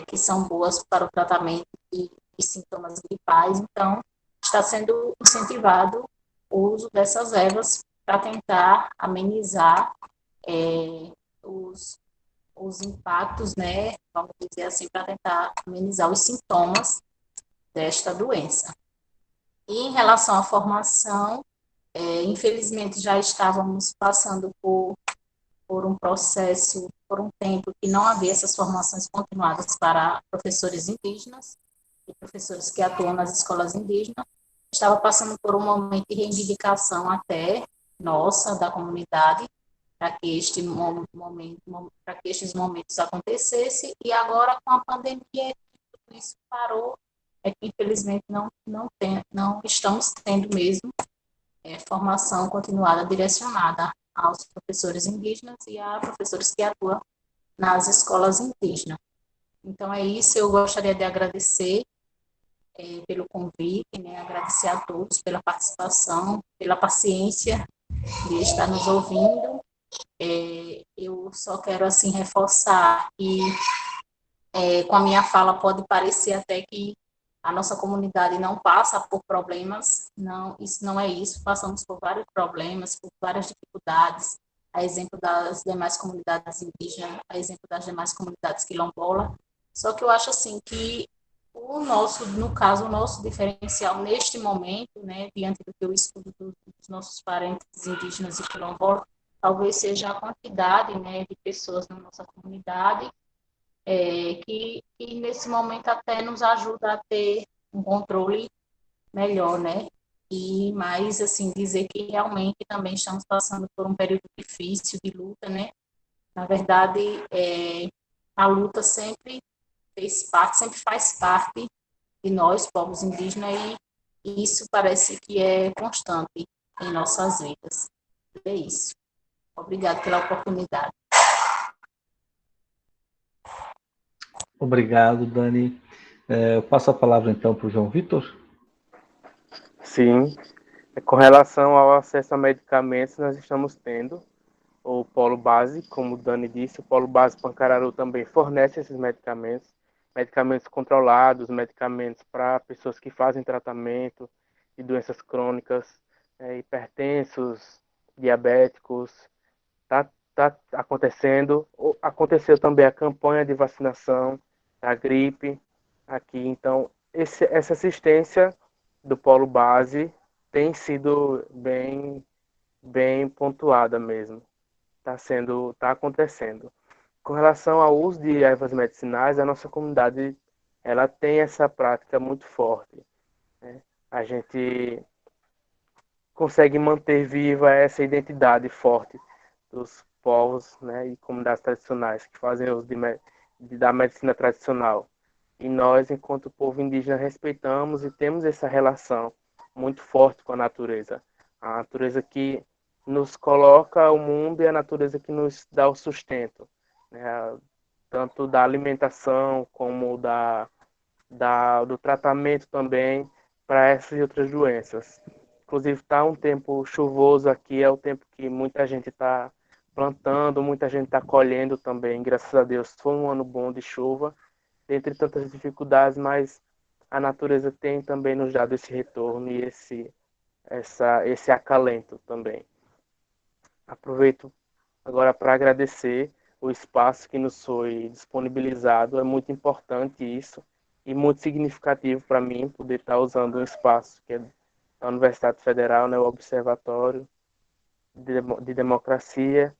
que são boas para o tratamento de sintomas gripais. Então, está sendo incentivado o uso dessas ervas para tentar amenizar os impactos, né, vamos dizer assim, para tentar amenizar os sintomas desta doença. E em relação à formação, infelizmente já estávamos passando por um processo, por um tempo que não havia essas formações continuadas para professores indígenas e professores que atuam nas escolas indígenas. Estava passando por um momento de reivindicação até nossa, da comunidade, para que estes momentos acontecessem, e agora com a pandemia tudo isso parou, que infelizmente não estamos tendo mesmo formação continuada direcionada aos professores indígenas e a professores que atuam nas escolas indígenas. Então é isso, eu gostaria de agradecer pelo convite, né, agradecer a todos pela participação, pela paciência de estar nos ouvindo. Eu só quero, assim, reforçar que com a minha fala pode parecer até que a nossa comunidade não passa por problemas, não, isso não é isso, passamos por vários problemas, por várias dificuldades, a exemplo das demais comunidades indígenas, a exemplo das demais comunidades quilombolas, só que eu acho assim que no caso, o nosso diferencial neste momento, né, diante do que eu estudo dos nossos parentes indígenas e quilombolas, talvez seja a quantidade, né, de pessoas na nossa comunidade que nesse momento até nos ajuda a ter um controle melhor, né? E mais, assim, dizer que realmente também estamos passando por um período difícil de luta, né? Na verdade, a luta sempre sempre faz parte de nós, povos indígenas, e isso parece que é constante em nossas vidas. É isso. Obrigada pela oportunidade. Obrigado, Dani. Eu passo a palavra, então, para o João Vitor. Sim, com relação ao acesso a medicamentos, nós estamos tendo o Polo Base, como o Dani disse, o Polo Base Pancararu também fornece esses medicamentos, medicamentos controlados, medicamentos para pessoas que fazem tratamento de doenças crônicas, hipertensos, diabéticos. Tá acontecendo. Aconteceu também a campanha de vacinação da gripe aqui. Então, essa assistência do Polo Base tem sido bem pontuada mesmo. Tá acontecendo. Com relação ao uso de ervas medicinais, a nossa comunidade ela tem essa prática muito forte, né? A gente consegue manter viva essa identidade forte dos povos, né, e comunidades tradicionais que fazem uso da medicina tradicional. E nós, enquanto povo indígena, respeitamos e temos essa relação muito forte com a natureza. A natureza que nos coloca ao mundo e a natureza que nos dá o sustento, né, tanto da alimentação como do tratamento também para essas e outras doenças. Inclusive, está um tempo chuvoso aqui, é o tempo que muita gente está plantando, muita gente está colhendo também, graças a Deus. Foi um ano bom de chuva, dentre tantas dificuldades, mas a natureza tem também nos dado esse retorno e esse acalento também. Aproveito agora para agradecer o espaço que nos foi disponibilizado, é muito importante isso e muito significativo para mim poder estar usando um espaço que é da Universidade Federal, né, o Observatório, de democracia.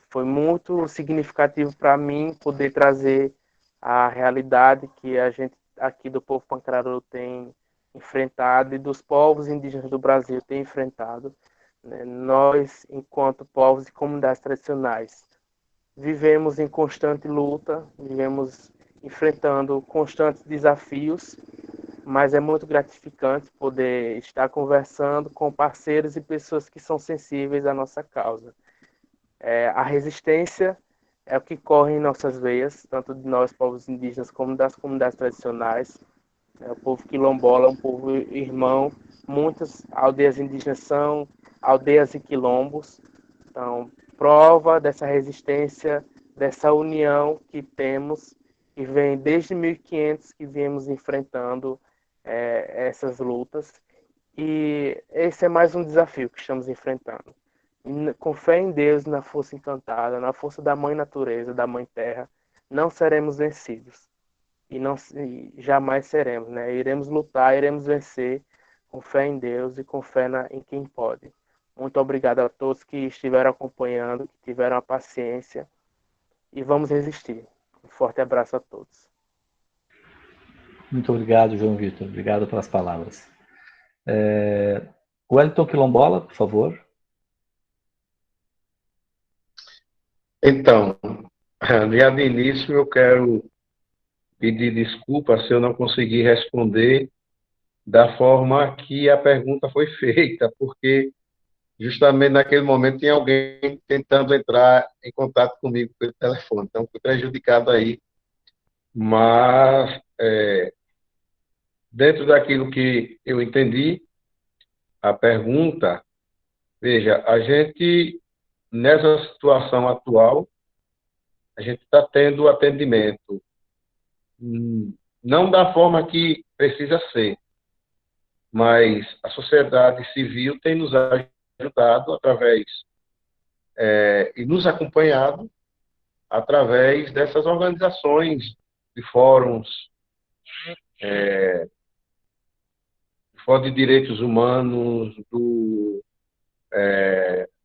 Foi muito significativo para mim poder trazer a realidade que a gente aqui do povo Pancararu tem enfrentado e dos povos indígenas do Brasil tem enfrentado, né? Nós, enquanto povos e comunidades tradicionais, vivemos em constante luta, vivemos enfrentando constantes desafios, mas é muito gratificante poder estar conversando com parceiros e pessoas que são sensíveis à nossa causa. A resistência é o que corre em nossas veias, tanto de nós, povos indígenas, como das comunidades tradicionais. O povo quilombola é um povo irmão. Muitas aldeias indígenas são aldeias e quilombos. Então, prova dessa resistência, dessa união que temos, que vem desde 1500 que viemos enfrentando essas lutas. E esse é mais um desafio que estamos enfrentando. Com fé em Deus, na força encantada, na força da Mãe Natureza, da Mãe Terra, não seremos vencidos. E jamais seremos, né? Iremos lutar, iremos vencer com fé em Deus e com fé em quem pode. Muito obrigado a todos que estiveram acompanhando, que tiveram a paciência, e vamos resistir. Um forte abraço a todos. Muito obrigado, João Vitor. Obrigado pelas palavras. Wellington Quilombola, por favor. Então, já de início eu quero pedir desculpa se eu não conseguir responder da forma que a pergunta foi feita, porque justamente naquele momento tinha alguém tentando entrar em contato comigo pelo telefone, então fui prejudicado aí, mas dentro daquilo que eu entendi, a pergunta, veja, a gente, nessa situação atual, a gente está tendo atendimento, não da forma que precisa ser, mas a sociedade civil tem nos ajudado através e nos acompanhado através dessas organizações de fóruns, Fórum de Direitos Humanos,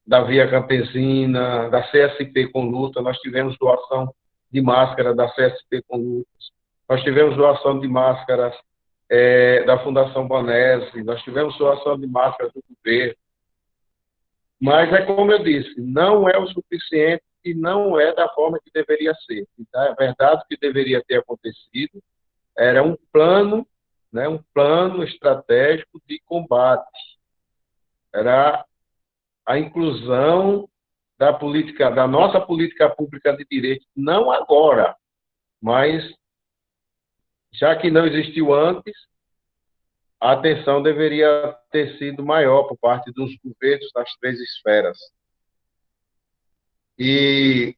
da Via Campesina, da CSP com Luta. Nós tivemos doação de máscara da CSP com Lutas, nós tivemos doação de máscaras da Fundação Bonese, nós tivemos doação de máscaras do governo. Mas é como eu disse, não é o suficiente e não é da forma que deveria ser. Então, é verdade que deveria ter acontecido, era um plano, né, um plano estratégico de combate. Era a inclusão da política, da nossa política pública de direito, não agora, mas já que não existiu antes, a atenção deveria ter sido maior por parte dos governos das três esferas. E,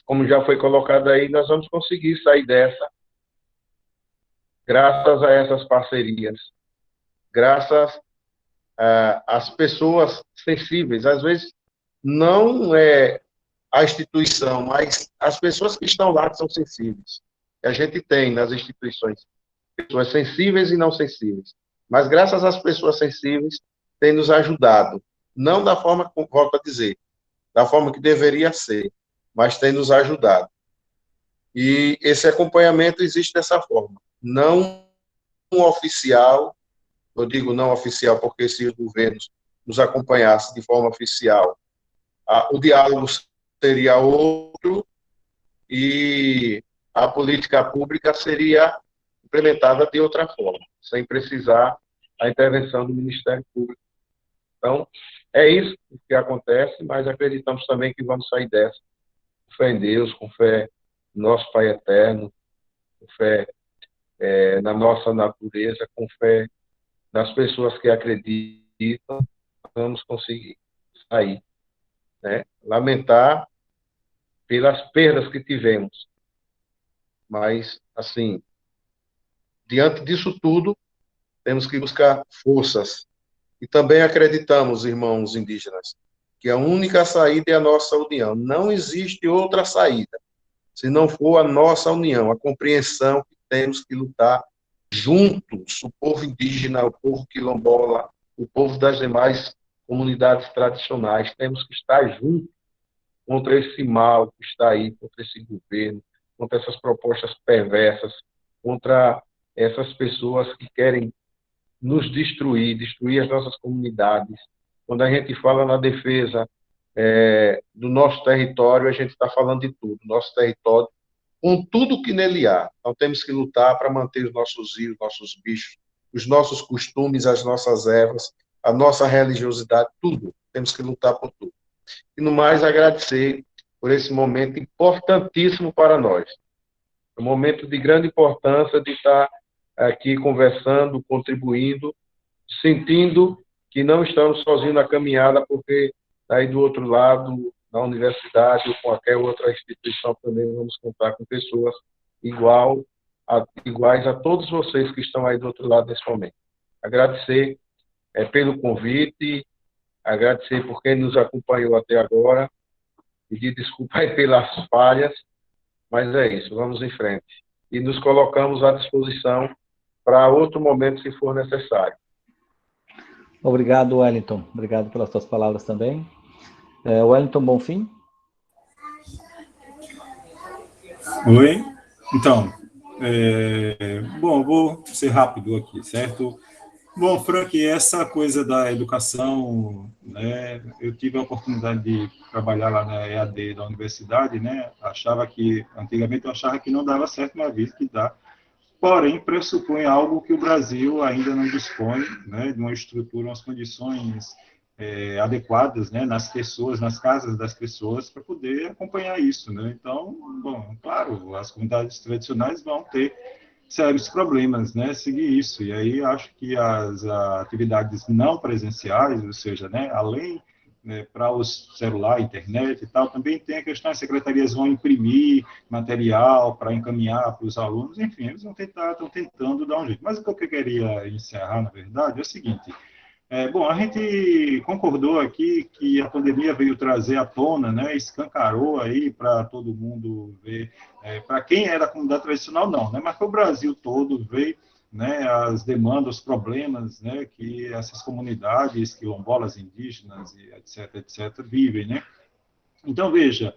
como já foi colocado aí, nós vamos conseguir sair dessa, graças a essas parcerias, graças às pessoas sensíveis. Às vezes, não é a instituição, mas as pessoas que estão lá que são sensíveis. A gente tem nas instituições pessoas sensíveis e não sensíveis. Mas graças às pessoas sensíveis, tem nos ajudado. Não da forma, como volto a dizer, da forma que deveria ser, mas tem nos ajudado. E esse acompanhamento existe dessa forma. Não oficial, eu digo não oficial porque se os governos nos acompanhassem de forma oficial, o diálogo seria outro e a política pública seria implementada de outra forma, sem precisar a intervenção do Ministério Público. Então, é isso que acontece, mas acreditamos também que vamos sair dessa, com fé em Deus, com fé no nosso Pai Eterno, com fé na nossa natureza, com fé nas pessoas que acreditam, vamos conseguir sair. Né? Lamentar pelas perdas que tivemos, mas, assim, diante disso tudo, temos que buscar forças. E também acreditamos, irmãos indígenas, que a única saída é a nossa união. Não existe outra saída, se não for a nossa união, a compreensão que temos que lutar juntos, o povo indígena, o povo quilombola, o povo das demais comunidades tradicionais, temos que estar juntos contra esse mal que está aí, contra esse governo, contra essas propostas perversas, contra essas pessoas que querem nos destruir, destruir as nossas comunidades. Quando a gente fala na defesa do nosso território, a gente está falando de tudo, nosso território, com tudo que nele há. Então temos que lutar para manter os nossos rios, nossos bichos, os nossos costumes, as nossas ervas, a nossa religiosidade, tudo. Temos que lutar por tudo. E no mais, agradecer por esse momento importantíssimo para nós. É um momento de grande importância de estar aqui conversando, contribuindo, sentindo que não estamos sozinhos na caminhada, porque aí do outro lado, na universidade ou qualquer outra instituição, também vamos contar com pessoas iguais a todos vocês que estão aí do outro lado nesse momento. Agradecer pelo convite, agradecer por quem nos acompanhou até agora, pedir desculpa aí pelas falhas, mas é isso, vamos em frente. E nos colocamos à disposição para outro momento, se for necessário. Obrigado, Wellington. Obrigado pelas suas palavras também. Wellington Bonfim? Oi. Então, bom, vou ser rápido aqui, certo? Bom, Frank, essa coisa da educação, né, eu tive a oportunidade de trabalhar lá na EAD da universidade, né, antigamente eu achava que não dava certo, mas vi que dá, porém pressupõe algo que o Brasil ainda não dispõe, né, de uma estrutura, umas condições adequadas, né, nas pessoas, nas casas das pessoas, para poder acompanhar isso, né. Então, bom, claro, as comunidades tradicionais vão ter sérios problemas, né, seguir isso, e aí acho que as atividades não presenciais, ou seja, né, além, né, para o celular, internet e tal, também tem a questão, as secretarias vão imprimir material para encaminhar para os alunos, enfim, eles estão tentando dar um jeito. Mas o que eu queria encerrar, na verdade, é o seguinte: bom, a gente concordou aqui que a pandemia veio trazer à tona, né, escancarou aí para todo mundo ver, para quem é da comunidade tradicional não, né, mas para o Brasil todo ver, né, as demandas, os problemas, né, que essas comunidades quilombolas, indígenas, e etc, vivem, né. Então, veja,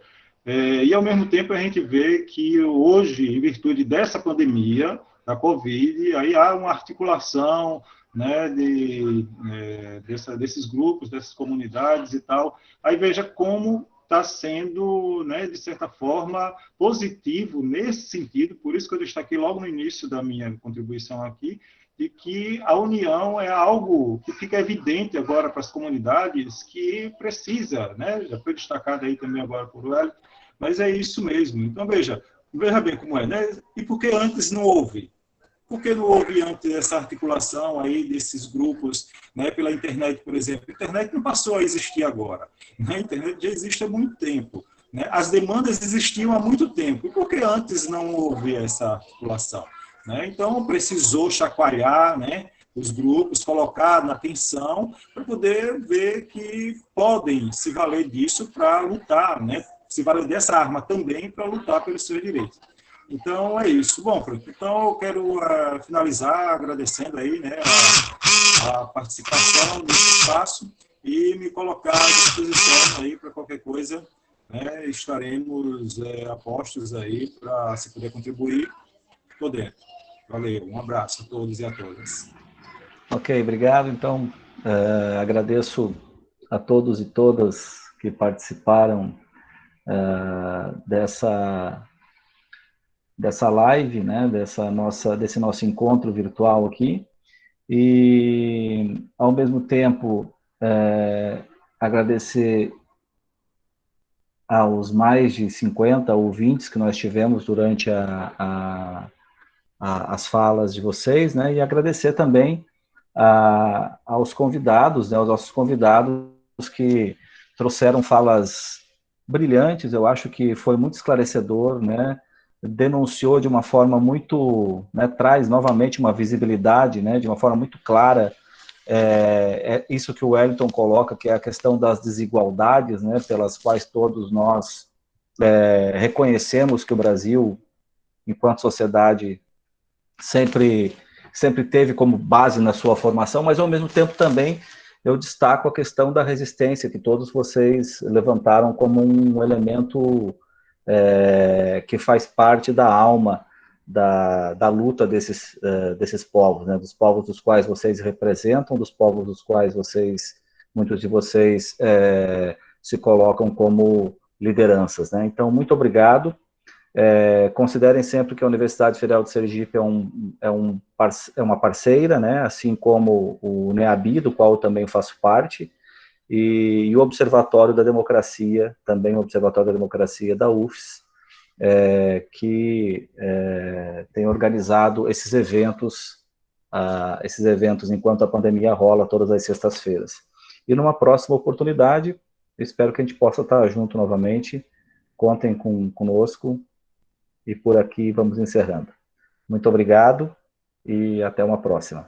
e ao mesmo tempo a gente vê que hoje, em virtude dessa pandemia, da Covid, aí há uma articulação, né, desses grupos, dessas comunidades e tal. Aí veja como está sendo, né, de certa forma, positivo nesse sentido, por isso que eu destaquei logo no início da minha contribuição aqui, de que a união é algo que fica evidente agora para as comunidades que precisa, né, já foi destacado aí também agora por Wellington, mas é isso mesmo. Então, veja bem como é, né? E por que antes não houve? Por que não houve antes essa articulação aí desses grupos, né, pela internet, por exemplo? A internet não passou a existir agora, né? A internet já existe há muito tempo, né? As demandas existiam há muito tempo. E por que antes não houve essa articulação, né? Então, precisou chacoalhar, né, os grupos, colocar na atenção para poder ver que podem se valer disso para lutar, né? Se valer dessa arma também para lutar pelos seus direitos. Então, é isso. Bom, Frank, então eu quero finalizar agradecendo aí, né, a participação nesse espaço e me colocar à disposição aí para qualquer coisa, né, estaremos apostos aí para, se puder contribuir, estou dentro. Valeu, um abraço a todos e a todas. Ok, obrigado. Então, agradeço a todos e todas que participaram dessa live, né, desse nosso encontro virtual aqui, e, ao mesmo tempo, agradecer aos mais de 50 ouvintes que nós tivemos durante as falas de vocês, né, e agradecer também aos convidados, né, aos nossos convidados que trouxeram falas brilhantes. Eu acho que foi muito esclarecedor, né, denunciou de uma forma muito, né, traz novamente uma visibilidade, né, de uma forma muito clara, isso que o Wellington coloca, que é a questão das desigualdades, né, pelas quais todos nós reconhecemos que o Brasil, enquanto sociedade, sempre teve como base na sua formação, mas ao mesmo tempo também eu destaco a questão da resistência, que todos vocês levantaram como um elemento que faz parte da alma da luta desses povos, né, dos povos dos quais vocês representam, dos povos dos quais muitos de vocês se colocam como lideranças, né? Então, muito obrigado. Considerem sempre que a Universidade Federal de Sergipe é uma parceira, né, assim como o NEABI, do qual eu também faço parte, e o Observatório da Democracia, também o Observatório da Democracia da UFES, que tem organizado esses eventos enquanto a pandemia rola todas as sextas-feiras. E numa próxima oportunidade, espero que a gente possa estar junto novamente. Contem conosco, e por aqui vamos encerrando. Muito obrigado e até uma próxima.